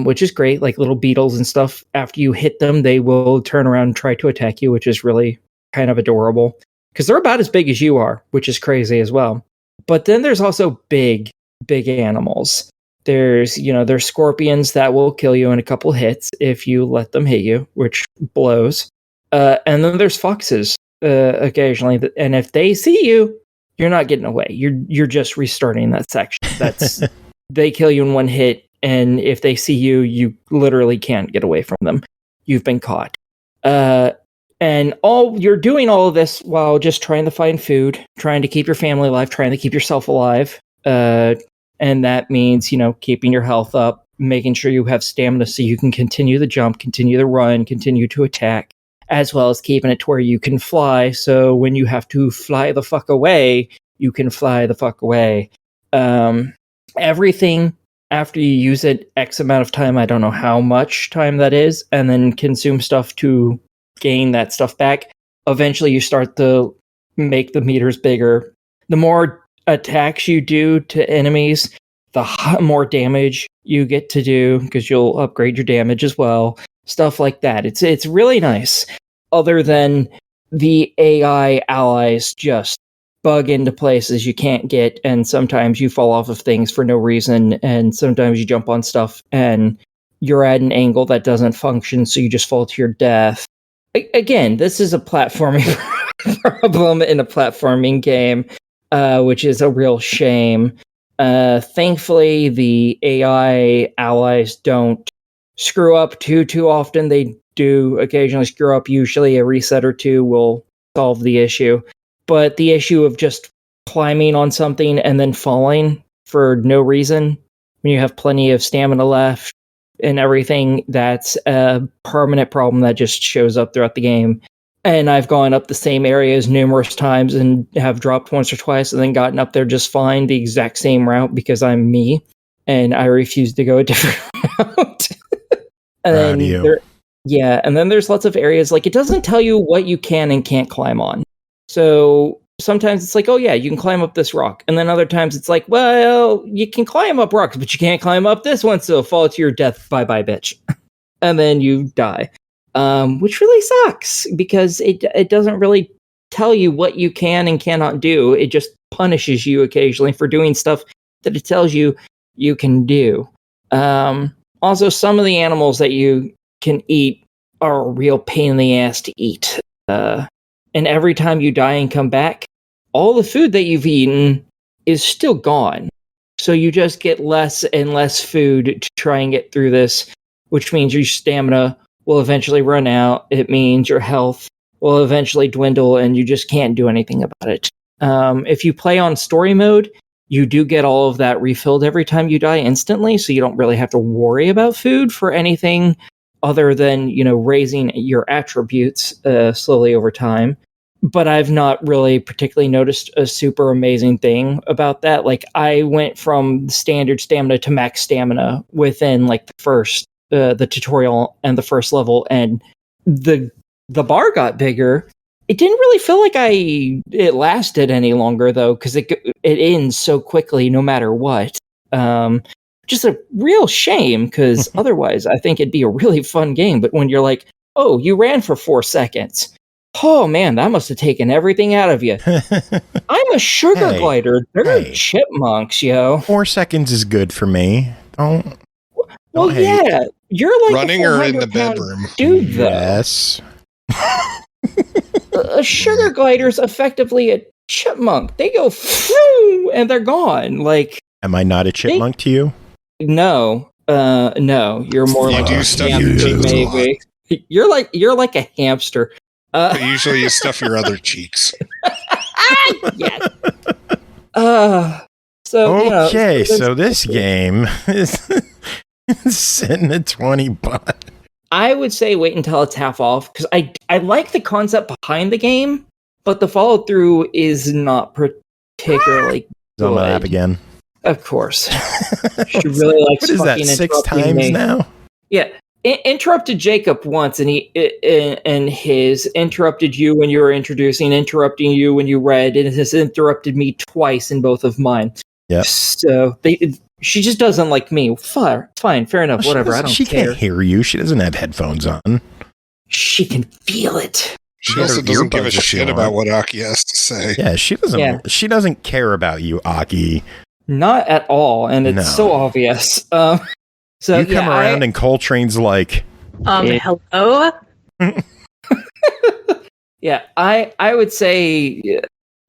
which is great, like little beetles and stuff. After you hit them, they will turn around and try to attack you, which is really kind of adorable, because they're about as big as you are, which is crazy as well. But then there's also big animals. There's scorpions that will kill you in a couple hits if you let them hit you, which blows. And then there's foxes occasionally, and if they see you, you're not getting away. You're just restarting that section. That's they kill you in one hit, and if they see you, you literally can't get away from them. You've been caught. And you're doing all of this while just trying to find food, trying to keep your family alive, trying to keep yourself alive. And that means, keeping your health up, making sure you have stamina so you can continue the jump, continue the run, continue to attack, as well as keeping it to where you can fly. So when you have to fly the fuck away, you can fly the fuck away. Everything after you use it X amount of time, I don't know how much time that is, and then consume stuff to gain that stuff back. Eventually you start to make the meters bigger. The more attacks you do to enemies, the more damage you get to do, because you'll upgrade your damage as well. Stuff like that. It's really nice. Other than the AI allies just bug into places you can't get, and sometimes you fall off of things for no reason, and sometimes you jump on stuff and you're at an angle that doesn't function, so you just fall to your death. Again, this is a platforming problem in a platforming game, which is a real shame. Thankfully, the AI allies don't screw up too often. They do occasionally screw up. Usually a reset or two will solve the issue. But the issue of just climbing on something and then falling for no reason, when you have plenty of stamina left and everything, that's a permanent problem that just shows up throughout the game. And I've gone up the same areas numerous times and have dropped once or twice and then gotten up there just fine, the exact same route, because I'm me and I refuse to go a different route. And then there's lots of areas, like, it doesn't tell you what you can and can't climb on. So sometimes it's like, oh yeah, you can climb up this rock. And then other times it's like, well, you can climb up rocks, but you can't climb up this one, so fall to your death. Bye-bye, bitch. And then you die. Which really sucks, because it doesn't really tell you what you can and cannot do. It just punishes you occasionally for doing stuff that it tells you can do. Also, some of the animals that you can eat are a real pain in the ass to eat. And every time you die and come back, all the food that you've eaten is still gone. So you just get less and less food to try and get through this, which means your stamina will eventually run out. It means your health will eventually dwindle, and you just can't do anything about it. If you play on story mode, you do get all of that refilled every time you die instantly, so you don't really have to worry about food for anything other than, raising your attributes slowly over time. But I've not really particularly noticed a super amazing thing about that. Like, I went from standard stamina to max stamina within like the tutorial and the first level, and the bar got bigger. It didn't really feel like it lasted any longer though, because it ends so quickly no matter what. Just a real shame, because otherwise I think it'd be a really fun game. But when you're like, oh, you ran for 4 seconds. Oh man, that must have taken everything out of you. I'm a sugar glider. They're chipmunks, yo. 4 seconds is good for me. Don't well, hate. yeah. You're like running a or in the 400-pound bedroom? dude, though. Yes. A sugar glider's effectively a chipmunk. They go and they're gone. Like, am I not a chipmunk to you? No, you're more You like do a stuff hamster, your cheeks a lot. maybe. You're like a hamster. But usually you stuff your other cheeks. Yes. So Okay, so this game is sitting at $20. I would say wait until it's half off because I like the concept behind the game, but the follow through is not particularly It's on my app good. again. Of course, she really likes. What is that? 6 times me. now? Yeah, interrupted Jacob once, and his interrupted you when you were introducing, interrupting you when you read, and has interrupted me twice in both of mine. Yeah. So she just doesn't like me. Fine, fair enough. Well, whatever. I don't She care. can't hear you. She doesn't have headphones on. She can feel it. She also doesn't give a shit about what Aki has to say. Yeah, she doesn't. Yeah. She doesn't care about you, Aki. Not at all, and it's so obvious. So you come around and Coltrane's like, hello. Yeah, I would say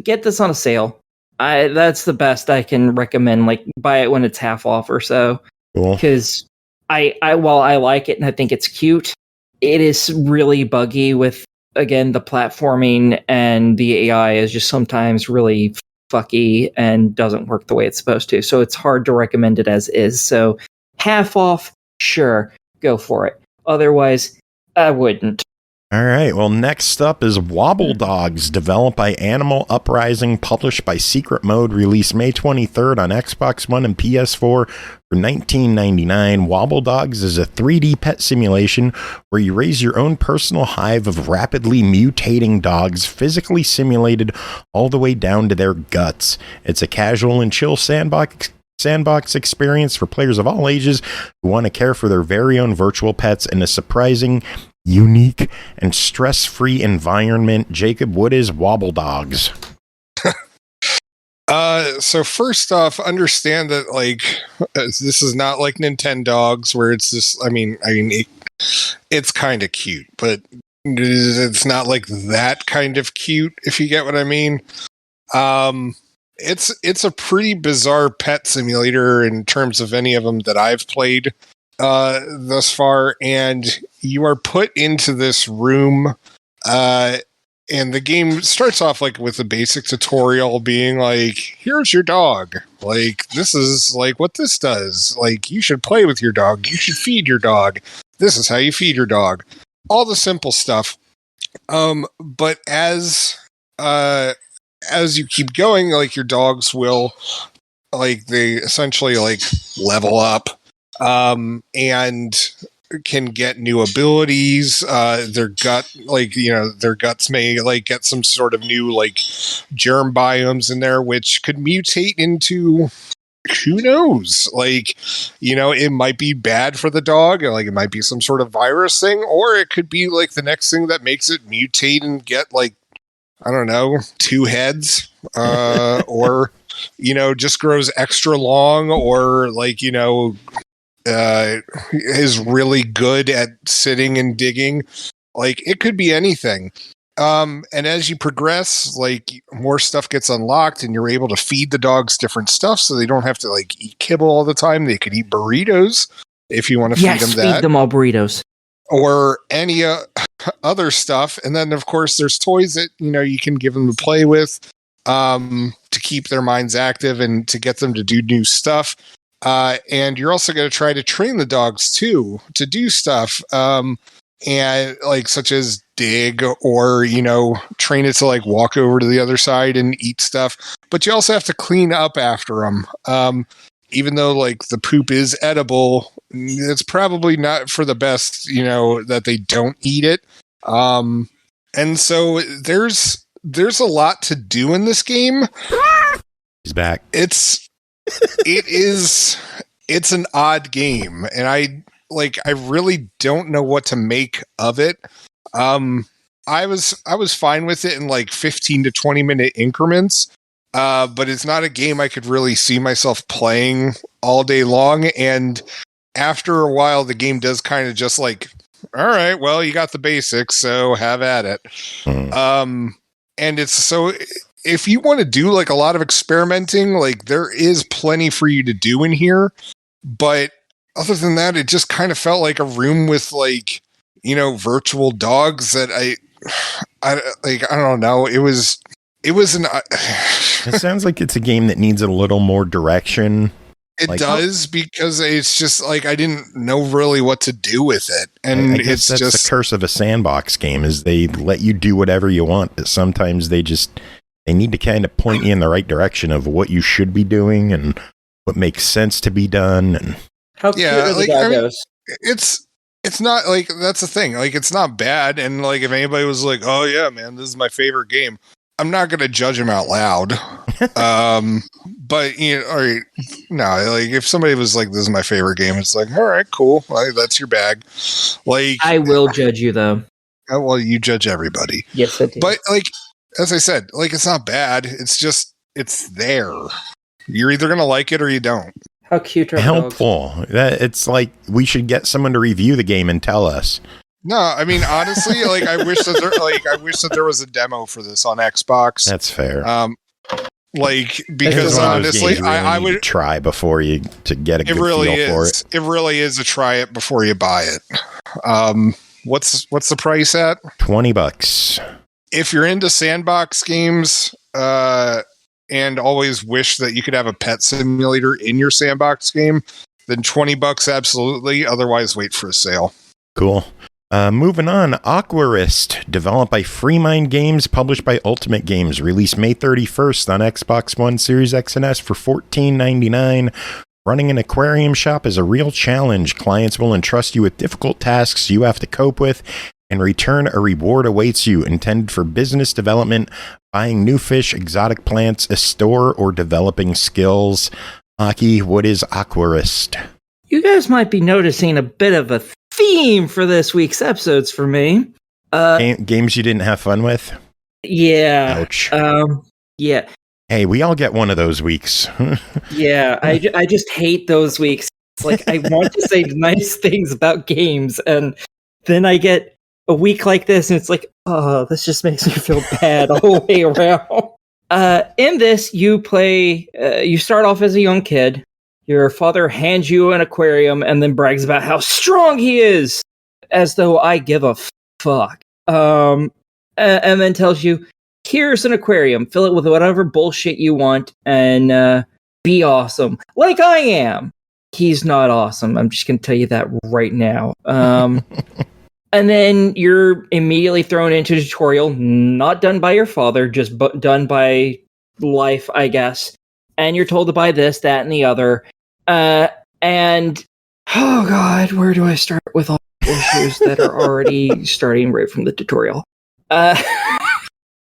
get this on a sale. That's the best I can recommend. Like, buy it when it's half off or so. Cool. Because while I like it and I think it's cute, it is really buggy with, again, the platforming, and the AI is just sometimes really fucky and doesn't work the way it's supposed to. So it's hard to recommend it as is. So half off, sure, go for it. Otherwise, I wouldn't. all right. Well, next up is Wobbledogs, developed by Anima, Uprising, published by Secret Mode, released May 23rd on Xbox One and PS4 for $19.99. Wobbledogs is a 3D pet simulation where you raise your own personal hive of rapidly mutating dogs, physically simulated all the way down to their guts. It's a casual and chill sandbox experience for players of all ages who want to care for their very own virtual pets in a surprising, unique, and stress-free environment. Jacob, what is Wobbledogs? So first off, understand that this is not like Nintendogs where it's just. I mean, it's kind of cute, but it's not like that kind of cute. If you get what I mean. It's a pretty bizarre pet simulator in terms of any of them that I've played thus far, and you are put into this room, and the game starts off with a basic tutorial being like, here's your dog, this is what this does, you should play with your dog, you should feed your dog, this is how you feed your dog, all the simple stuff. But as you keep going, your dogs will, they essentially level up, and can get new abilities. Their gut, their guts may get some sort of new germ biomes in there, which could mutate into, who knows? It might be bad for the dog. It might be some sort of virus thing, or it could be the next thing that makes it mutate and get I don't know, 2 heads, or, just grows extra long, or is really good at sitting and digging. It could be anything. And as you progress, more stuff gets unlocked, and you're able to feed the dogs different stuff, so they don't have to eat kibble all the time. They could eat burritos if you want to feed them that. Feed them all burritos. Or any other stuff. And then, of course, there's toys that, you can give them to play with, to keep their minds active and to get them to do new stuff. And you're also going to try to train the dogs, too, to do stuff, and such as dig, or, train it to walk over to the other side and eat stuff. But you also have to clean up after them. Even though the poop is edible, it's probably not for the best, that they don't eat it. And so there's a lot to do in this game. He's back. It's an odd game, and I really don't know what to make of it. I was fine with it in 15 to 20 minute increments. But it's not a game I could really see myself playing all day long. And after a while, the game does kind of just like, all right, well, you got the basics, so have at it. And it's so if you want to do like a lot of experimenting, like there is plenty for you to do in here. But other than that, it just kind of felt like a room with like, virtual dogs that I don't know. It was an. It sounds like it's a game that needs a little more direction. It does, because it's just like I didn't know really what to do with it, and I guess that's the curse of a sandbox game is they let you do whatever you want, but sometimes they need to kind of point you in the right direction of what you should be doing and what makes sense to be done. And how cute are the doggos? It's not like that's the thing. Like it's not bad, and like if anybody was like, "Oh yeah, man, this is my favorite game," I'm not going to judge him out loud. But like if somebody was like, "This is my favorite game," it's like, all right, cool. Like, that's your bag. Like I will judge you though. Well, you judge everybody. Yes, I do. But like, as I said, like it's not bad. It's just, it's there. You're either going to like it or you don't. How cute are helpful. That it's like we should get someone to review the game and tell us. No, I mean honestly, like I wish that there was a demo for this on Xbox. That's fair. Because honestly, I would try before you to get a good feel for it. It really is a try it before you buy it. What's the price at? $20. If you're into sandbox games, and always wish that you could have a pet simulator in your sandbox game, then $20 absolutely. Otherwise, wait for a sale. Cool. Moving on, Aquarist, developed by FreeMind Games, published by Ultimate Games, released May 31st on Xbox One, Series X and S for $14.99. Running an aquarium shop is a real challenge. Clients will entrust you with difficult tasks you have to cope with. In return, a reward awaits you, intended for business development, buying new fish, exotic plants, a store, or developing skills. Aki, what is Aquarist? You guys might be noticing a bit of a theme for this week's episodes for me. Games you didn't have fun with? Yeah. Ouch. Yeah. Hey, we all get one of those weeks. Yeah, I just hate those weeks. It's like I want to say nice things about games, and then I get a week like this, and it's like, oh, this just makes me feel bad all the way around. In this, you play, you start off as a young kid. Your father hands you an aquarium and then brags about how strong he is, as though I give a fuck. And then tells you, here's an aquarium, fill it with whatever bullshit you want, and be awesome, like I am. He's not awesome. I'm just going to tell you that right now. And then you're immediately thrown into a tutorial, not done by your father, just done by life, I guess. And you're told to buy this, that, and the other. And, oh god, where do I start with all the issues that are already starting right from the tutorial?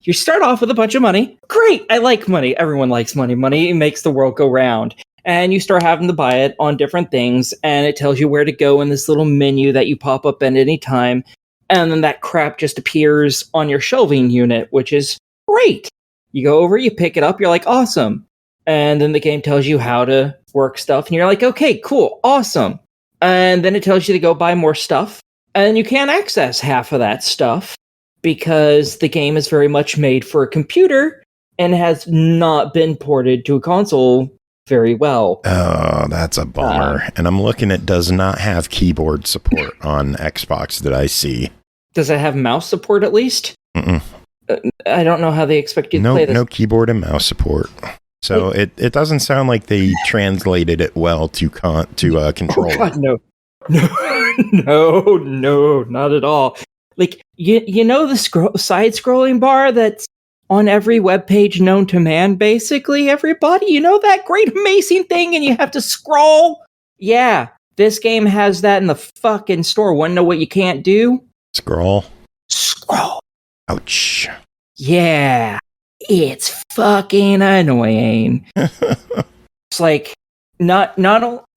You start off with a bunch of money. Great, I like money. Everyone likes money. Money makes the world go round. And you start having to buy it on different things, and it tells you where to go in this little menu that you pop up at any time. And then that crap just appears on your shelving unit, which is great. You go over, you pick it up, you're like, awesome. And then the game tells you how to work stuff, and you're like, okay, cool, awesome. And then it tells you to go buy more stuff, and you can't access half of that stuff because the game is very much made for a computer and has not been ported to a console very well. Oh, that's a bummer. And I'm looking at does not have keyboard support on Xbox that I see. Does it have mouse support at least? Mm-mm. I don't know how they expect you to play this. No keyboard and mouse support. So it doesn't sound like they translated it well to control. Oh God, no, not at all. Like you know the side-scrolling bar that's on every web page known to man, basically, everybody? You know that great, amazing thing, and you have to scroll? Yeah, this game has that in the fucking store. Want to know what you can't do? Scroll. Ouch. Yeah, it's fucking annoying. It's like, not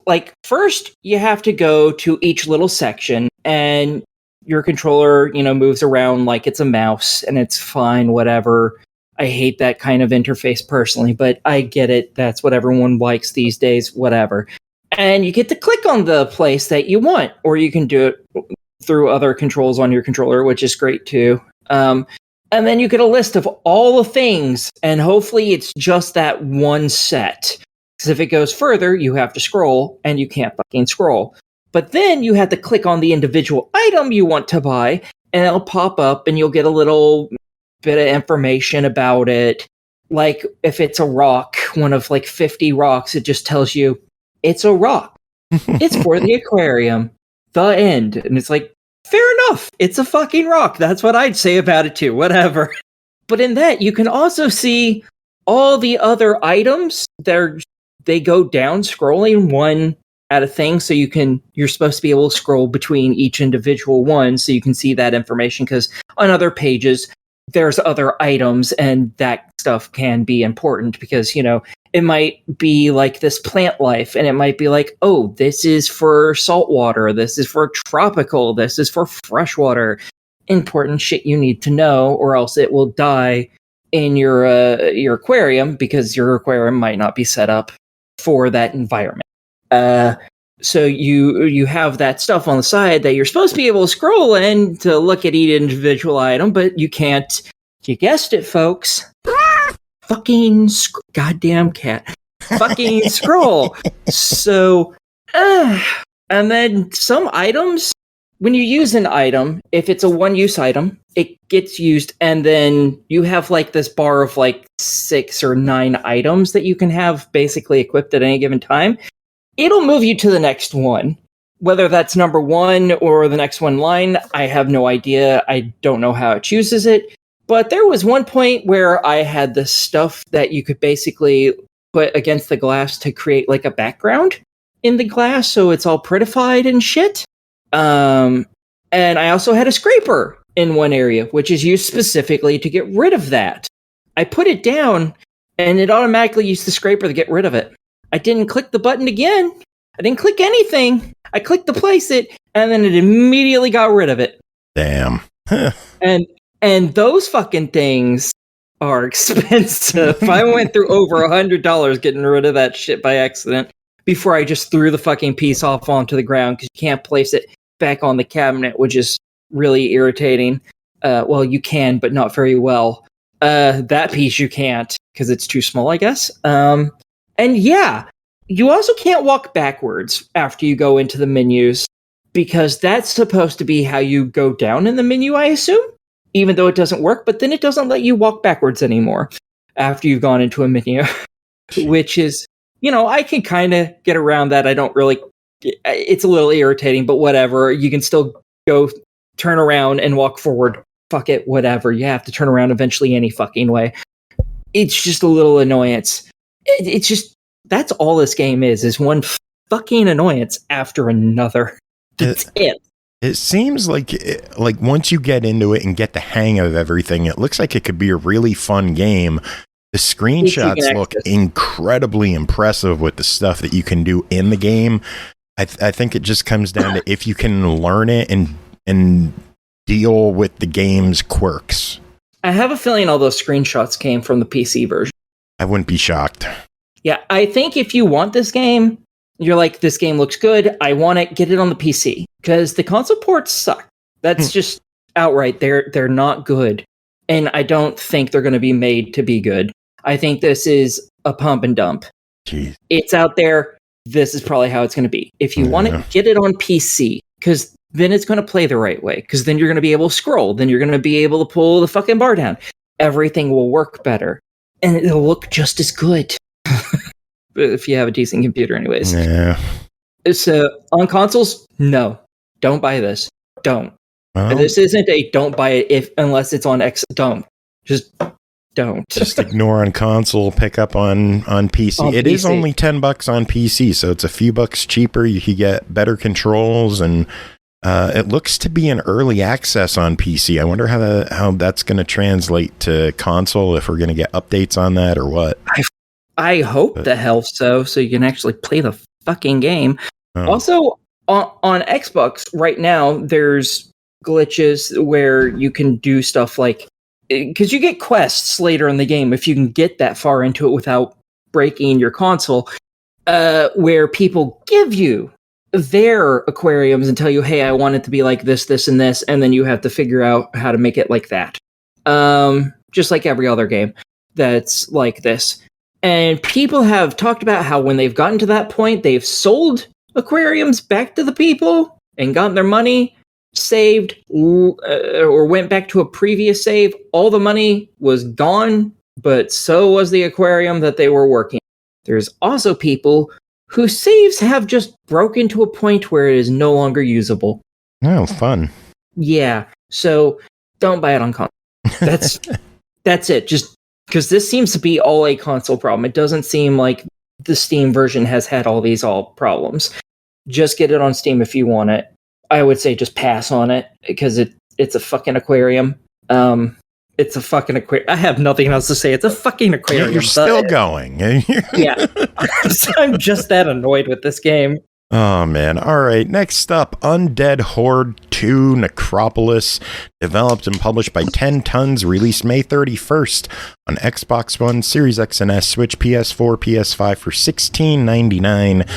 like, first you have to go to each little section, and your controller, moves around like it's a mouse, and it's fine, whatever. I hate that kind of interface personally, but I get it. That's what everyone likes these days, whatever. And you get to click on the place that you want, or you can do it through other controls on your controller, which is great too. And then you get a list of all the things, and hopefully it's just that one set. Because if it goes further, you have to scroll, and you can't fucking scroll. But then you have to click on the individual item you want to buy, and it'll pop up, and you'll get a little bit of information about it. Like, if it's a rock, one of like 50 rocks, it just tells you, it's a rock. It's for the aquarium. The end. And it's like, fair enough. It's a fucking rock. That's what I'd say about it too. Whatever. But in that, you can also see all the other items. They go down scrolling one at a thing. So you're supposed to be able to scroll between each individual one so you can see that information. Because on other pages, there's other items, and that stuff can be important because, it might be like this plant life, and it might be like, oh, this is for saltwater, this is for tropical, this is for freshwater. Important shit you need to know, or else it will die in your aquarium because your aquarium might not be set up for that environment. So you have that stuff on the side that you're supposed to be able to scroll in to look at each individual item, but you can't. You guessed it, folks. Fucking goddamn cat. Fucking scroll. So, and then some items, when you use an item, if it's a one-use item, it gets used, and then you have like this bar of like 6 or 9 items that you can have basically equipped at any given time. It'll move you to the next one. Whether that's number 1 or the next one in line, I have no idea. I don't know how it chooses it. But there was one point where I had this stuff that you could basically put against the glass to create like a background in the glass, so it's all prettified and shit. And I also had a scraper in one area, which is used specifically to get rid of that. I put it down, and it automatically used the scraper to get rid of it. I didn't click the button again. I didn't click anything. I clicked to place it, and then it immediately got rid of it. Damn. And those fucking things are expensive. I went through over $100 getting rid of that shit by accident before I just threw the fucking piece off onto the ground because you can't place it back on the cabinet, which is really irritating. Well, you can, but not very well. That piece you can't because it's too small, I guess. And yeah, you also can't walk backwards after you go into the menus because that's supposed to be how you go down in the menu, I assume. Even though it doesn't work, but then it doesn't let you walk backwards anymore after you've gone into a menu, which is, I can kind of get around that. I don't really, it's a little irritating, but whatever. You can still go turn around and walk forward. Fuck it, whatever. You have to turn around eventually any fucking way. It's just a little annoyance. It's just, that's all this game is one fucking annoyance after another. That's it. It seems like once you get into it and get the hang of everything, it looks like it could be a really fun game. The screenshots look incredibly impressive with the stuff that you can do in the game. I think it just comes down to if you can learn it and deal with the game's quirks. I have a feeling all those screenshots came from the PC version. I wouldn't be shocked. Yeah, I think if you want this game, you're like, this game looks good, I want it, get it on the PC. Because the console ports suck. That's just outright. They're not good. And I don't think they're going to be made to be good. I think this is a pump and dump. Jeez. It's out there. This is probably how it's going to be. If you want it, get it on PC. Because then it's going to play the right way. Because then you're going to be able to scroll. Then you're going to be able to pull the fucking bar down. Everything will work better. And it'll look just as good. If you have a decent computer anyways. Yeah. So on consoles, no. Don't buy this. Don't. Well, this isn't a don't buy it unless it's on X. Don't. Just don't. Just ignore on console, pick up on PC. It is only $10 on PC, so it's a few bucks cheaper. You can get better controls, and it looks to be an early access on PC. I wonder how that's going to translate to console, if we're going to get updates on that or what. I hope the hell so you can actually play the fucking game. Also, on Xbox right now, there's glitches where you can do stuff like, because you get quests later in the game if you can get that far into it without breaking your console. where people give you their aquariums and tell you, hey, I want it to be like this, this, and this, and then you have to figure out how to make it like that. Just like every other game that's like this. And people have talked about how when they've gotten to that point, they've sold aquariums back to the people and gotten their money, saved, or went back to a previous save. All the money was gone, but so was the aquarium that they were working. There's also people whose saves have just broken to a point where it is no longer usable. Oh, fun. Yeah, so don't buy it on console. That's it. Just because this seems to be all a console problem. It doesn't seem like the Steam version has had all these problems. Just get it on Steam if you want it. I would say just pass on it because it's a fucking aquarium. It's a fucking aquarium. I have nothing else to say. It's a fucking aquarium. You're still going. Yeah. I'm just that annoyed with this game. Oh, man. All right. Next up, Undead Horde 2 Necropolis. Developed and published by 10 Tons. Released May 31st on Xbox One, Series X and S, Switch, PS4, PS5 for $16.99.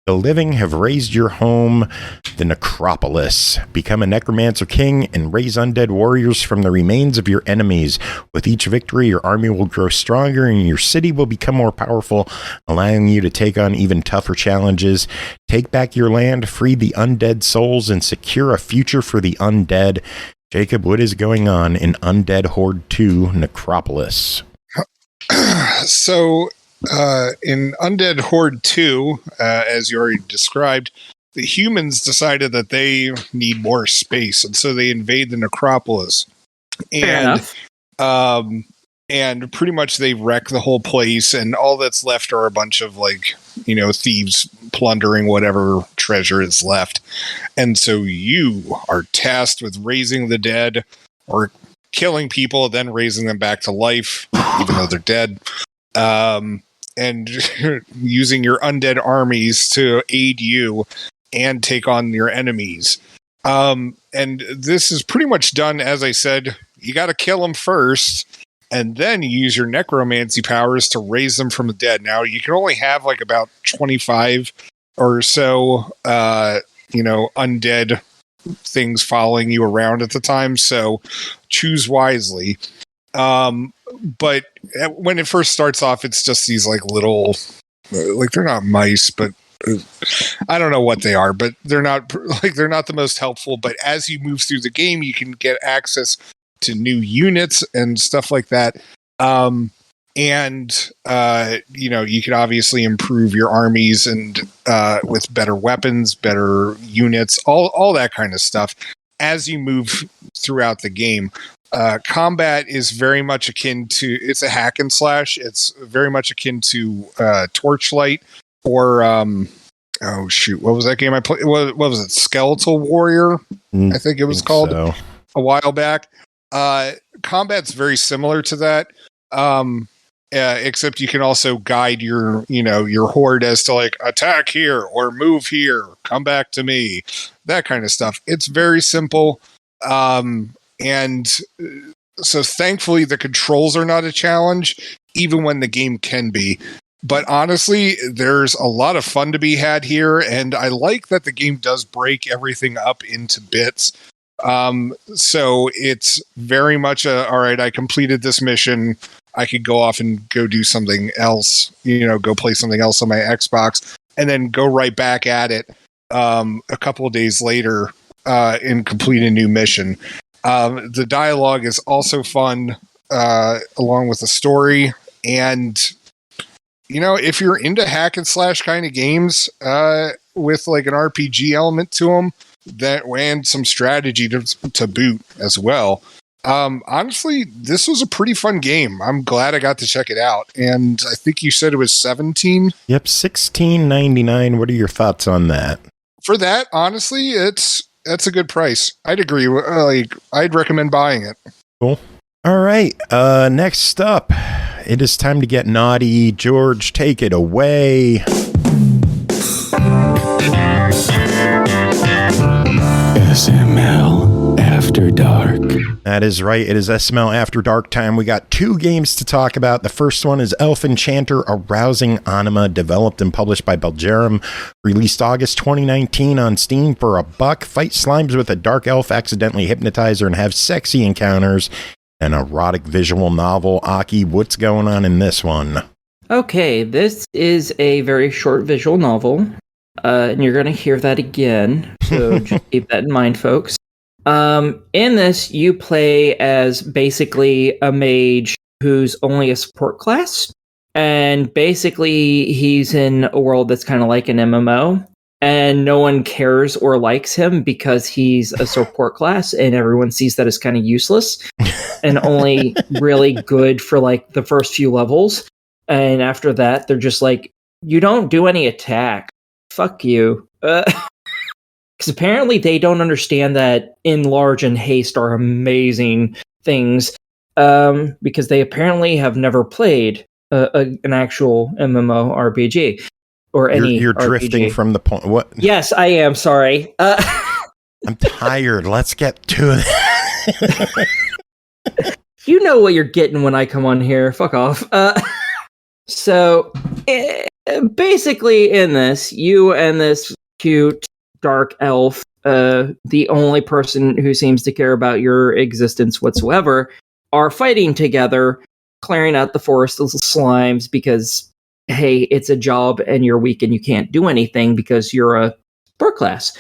The living have raised your home, the Necropolis. Become a Necromancer King and raise undead warriors from the remains of your enemies. With each victory, your army will grow stronger and your city will become more powerful, allowing you to take on even tougher challenges. Take back your land, free the undead souls, and secure a future for the undead. Jacob, what is going on in Undead Horde 2 Necropolis? So... in Undead Horde 2, as you already described, the humans decided that they need more space, and so they invade the Necropolis. And pretty much they wreck the whole place, and all that's left are a bunch of, thieves plundering whatever treasure is left. And so you are tasked with raising the dead, or killing people, then raising them back to life, even though they're dead. And using your undead armies to aid you and take on your enemies. And this is pretty much done, as I said, you got to kill them first, and then you use your necromancy powers to raise them from the dead. Now, you can only have about 25 or so, undead things following you around at the time, so choose wisely. But when it first starts off, it's just these little, they're not mice, but I don't know what they are, but they're not the most helpful. But as you move through the game, you can get access to new units and stuff like that. You can obviously improve your armies and with better weapons, better units, all that kind of stuff as you move throughout the game. Combat is very much akin to, it's a hack and slash. It's very much akin to Torchlight or what was that game I played? What was it? Skeletal Warrior, I think it was called a while back. Combat's very similar to that, except you can also guide your horde as to attack here or move here, come back to me, that kind of stuff. It's very simple. And so thankfully the controls are not a challenge, even when the game can be. But honestly, there's a lot of fun to be had here, and I like that the game does break everything up into bits. So it's very much all right, I completed this mission, I could go off and go do something else, go play something else on my Xbox, and then go right back at it a couple of days later and complete a new mission. The dialogue is also fun, along with the story. And, if you're into hack and slash kind of games, with an RPG element to them, and some strategy to boot as well. Honestly, this was a pretty fun game. I'm glad I got to check it out. And I think you said it was $17. Yep. $16.99. What are your thoughts on that? For that, honestly, that's a good price. I'd agree. I'd recommend buying it. Cool. All right. Next up, it is time to get naughty. George, take it away. SML After Dark. That is right. It is SML After Dark time. We got 2 games to talk about. The first one is Elf Enchanter Arousing Anima, developed and published by Belgerum, released August 2019 on Steam for $1. Fight slimes with a dark elf, accidentally hypnotize her, and have sexy encounters. An erotic visual novel. Aki, what's going on in this one? Okay, this is a very short visual novel, and you're going to hear that again, so just keep that in mind, folks. In this, you play as basically a mage who's only a support class, and basically he's in a world that's kind of like an MMO, and no one cares or likes him because he's a support class, and everyone sees that as kind of useless, and only really good for like the first few levels, and after that, they're just like, you don't do any attack. Fuck you. Because apparently they don't understand that enlarge and haste are amazing things, because they apparently have never played an actual MMORPG or any. You're RPG. drifting from the point. What? Yes, I am. Sorry. I'm tired. Let's get to it. You know what you're getting when I come on here. Fuck off. So basically, in this, you and this cute dark elf, the only person who seems to care about your existence whatsoever, are fighting together, clearing out the forest of slimes because, hey, it's a job and you're weak and you can't do anything because you're a sport class.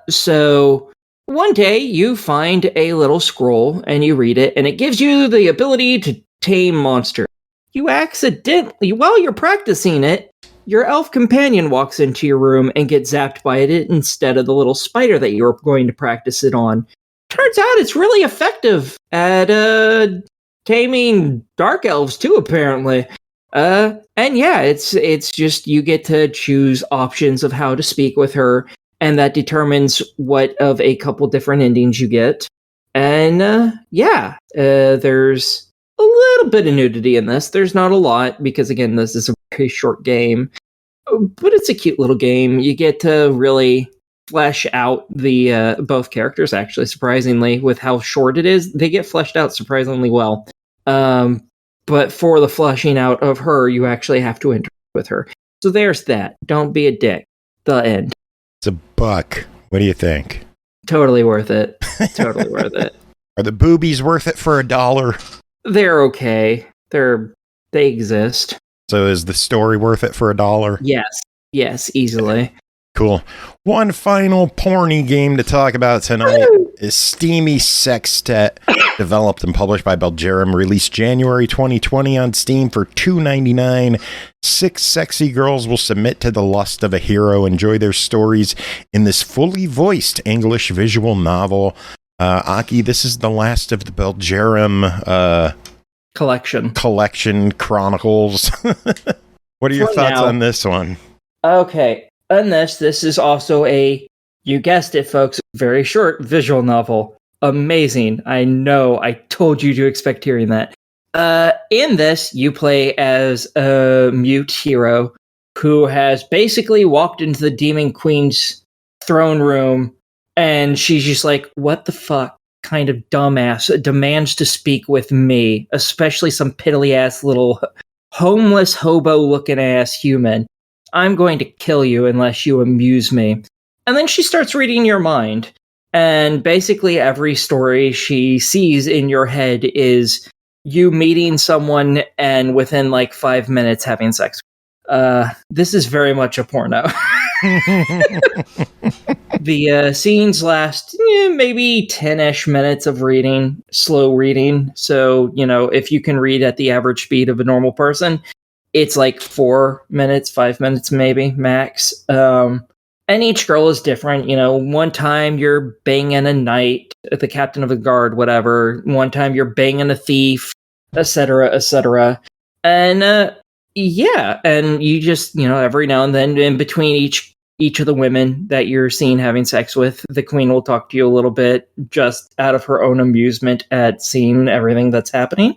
So one day you find a little scroll and you read it, and it gives you the ability to tame monsters. You accidentally, while you're practicing it, your elf companion walks into your room and gets zapped by it instead of the little spider that you were going to practice it on. Turns out it's really effective at taming dark elves too, apparently. And yeah, it's just you get to choose options of how to speak with her, and that determines what of a couple different endings you get. And there's a little bit of nudity in this. There's not a lot, because again, this is a very short game, but it's a cute little game. You get to really flesh out the both characters, actually, surprisingly, with how short it is. They get fleshed out surprisingly well. But for the fleshing out of her, you actually have to interact with her. So there's that. Don't be a dick. The end. It's $1. What do you think? Totally worth it. Totally worth it. Are the boobies worth it for $1? They're okay. They exist. So is the story worth it for $1? Yes, easily. Cool. One final porny game to talk about tonight is Steamy Sextet, developed and published by Belgerum, released January 2020 on Steam for $2.99. 6 sexy girls will submit to the lust of a hero, enjoy their stories in this fully voiced English visual novel. Aki, this is the last of the Belgerum collection chronicles. What are your thoughts on this one? Okay, on this is also you guessed it, folks, very short visual novel. Amazing. I know, I told you to expect hearing that. In this, you play as a mute hero who has basically walked into the Demon Queen's throne room, and she's just like, what the fuck kind of dumbass demands to speak with me, especially some piddly-ass little homeless hobo-looking ass human. I'm going to kill you unless you amuse me. And then she starts reading your mind. And basically every story she sees in your head is you meeting someone and within like 5 minutes having sex. This is very much a porno. The scenes last maybe 10-ish minutes of reading, slow reading. So, if you can read at the average speed of a normal person, it's like 4 minutes, 5 minutes maybe, max. And each girl is different. One time you're banging a knight, the captain of the guard, whatever. One time you're banging a thief, etc., etc. And and you just, every now and then in between each of the women that you're seeing having sex with, the queen will talk to you a little bit just out of her own amusement at seeing everything that's happening.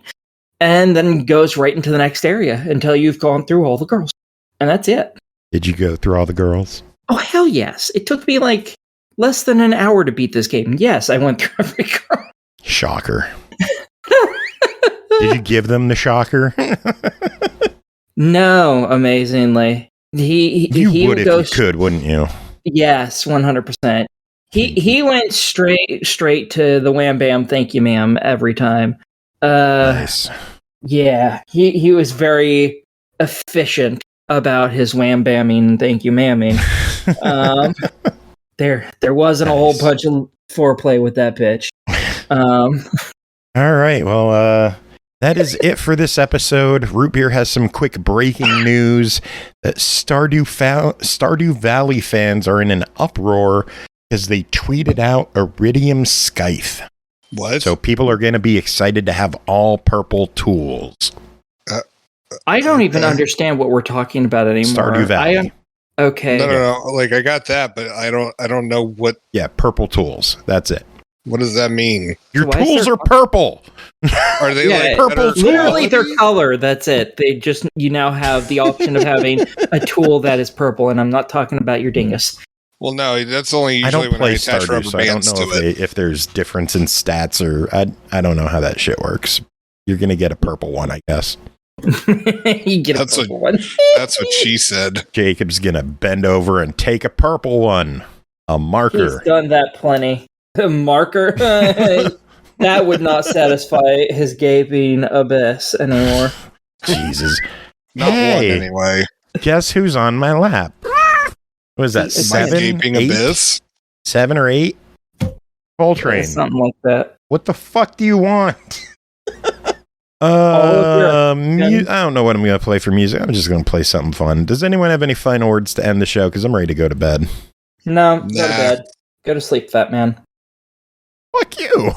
And then goes right into the next area until you've gone through all the girls. And that's it. Did you go through all the girls? Oh, hell yes. It took me like less than an hour to beat this game. Yes, I went through every girl. shocker. Did you give them the shocker? No, amazingly. You would if you could, wouldn't you? Yes, 100%. He went straight to the wham bam, thank you, ma'am, every time. Nice. Yeah, he was very efficient about his wham bamming, thank you, mamming. There wasn't a whole bunch of foreplay with that bitch. All right, well, that is it for this episode. Root Beer has some quick breaking news that Stardew Valley fans are in an uproar because they tweeted out Iridium Scythe. What? So people are going to be excited to have all purple tools. I don't even understand what we're talking about anymore. Stardew Valley. Okay. No. Like, I got that, but I don't know what. Yeah, purple tools. That's it. What does that mean? Your tools are purple. Are they like purple? Literally their color. That's it. You now have the option of having a tool that is purple, and I'm not talking about your dingus. Well, no, that's only usually when I attach rubber so I don't bands know to it. if there's difference in stats or I don't know how that shit works. You're gonna get a purple one, I guess. You get a purple one. That's what she said. Jacob's gonna bend over and take a purple one. A marker. He's done that plenty. A marker? That would not satisfy his gaping abyss anymore. Jesus. Not one, anyway. Guess who's on my lap? What is that, 7, gaping 8? Abyss? 7 or 8? Coltrane. Something like that. What the fuck do you want? I don't know what I'm going to play for music. I'm just going to play something fun. Does anyone have any final words to end the show? Because I'm ready to go to bed. No, go to bed. Go to sleep, fat man. Fuck you.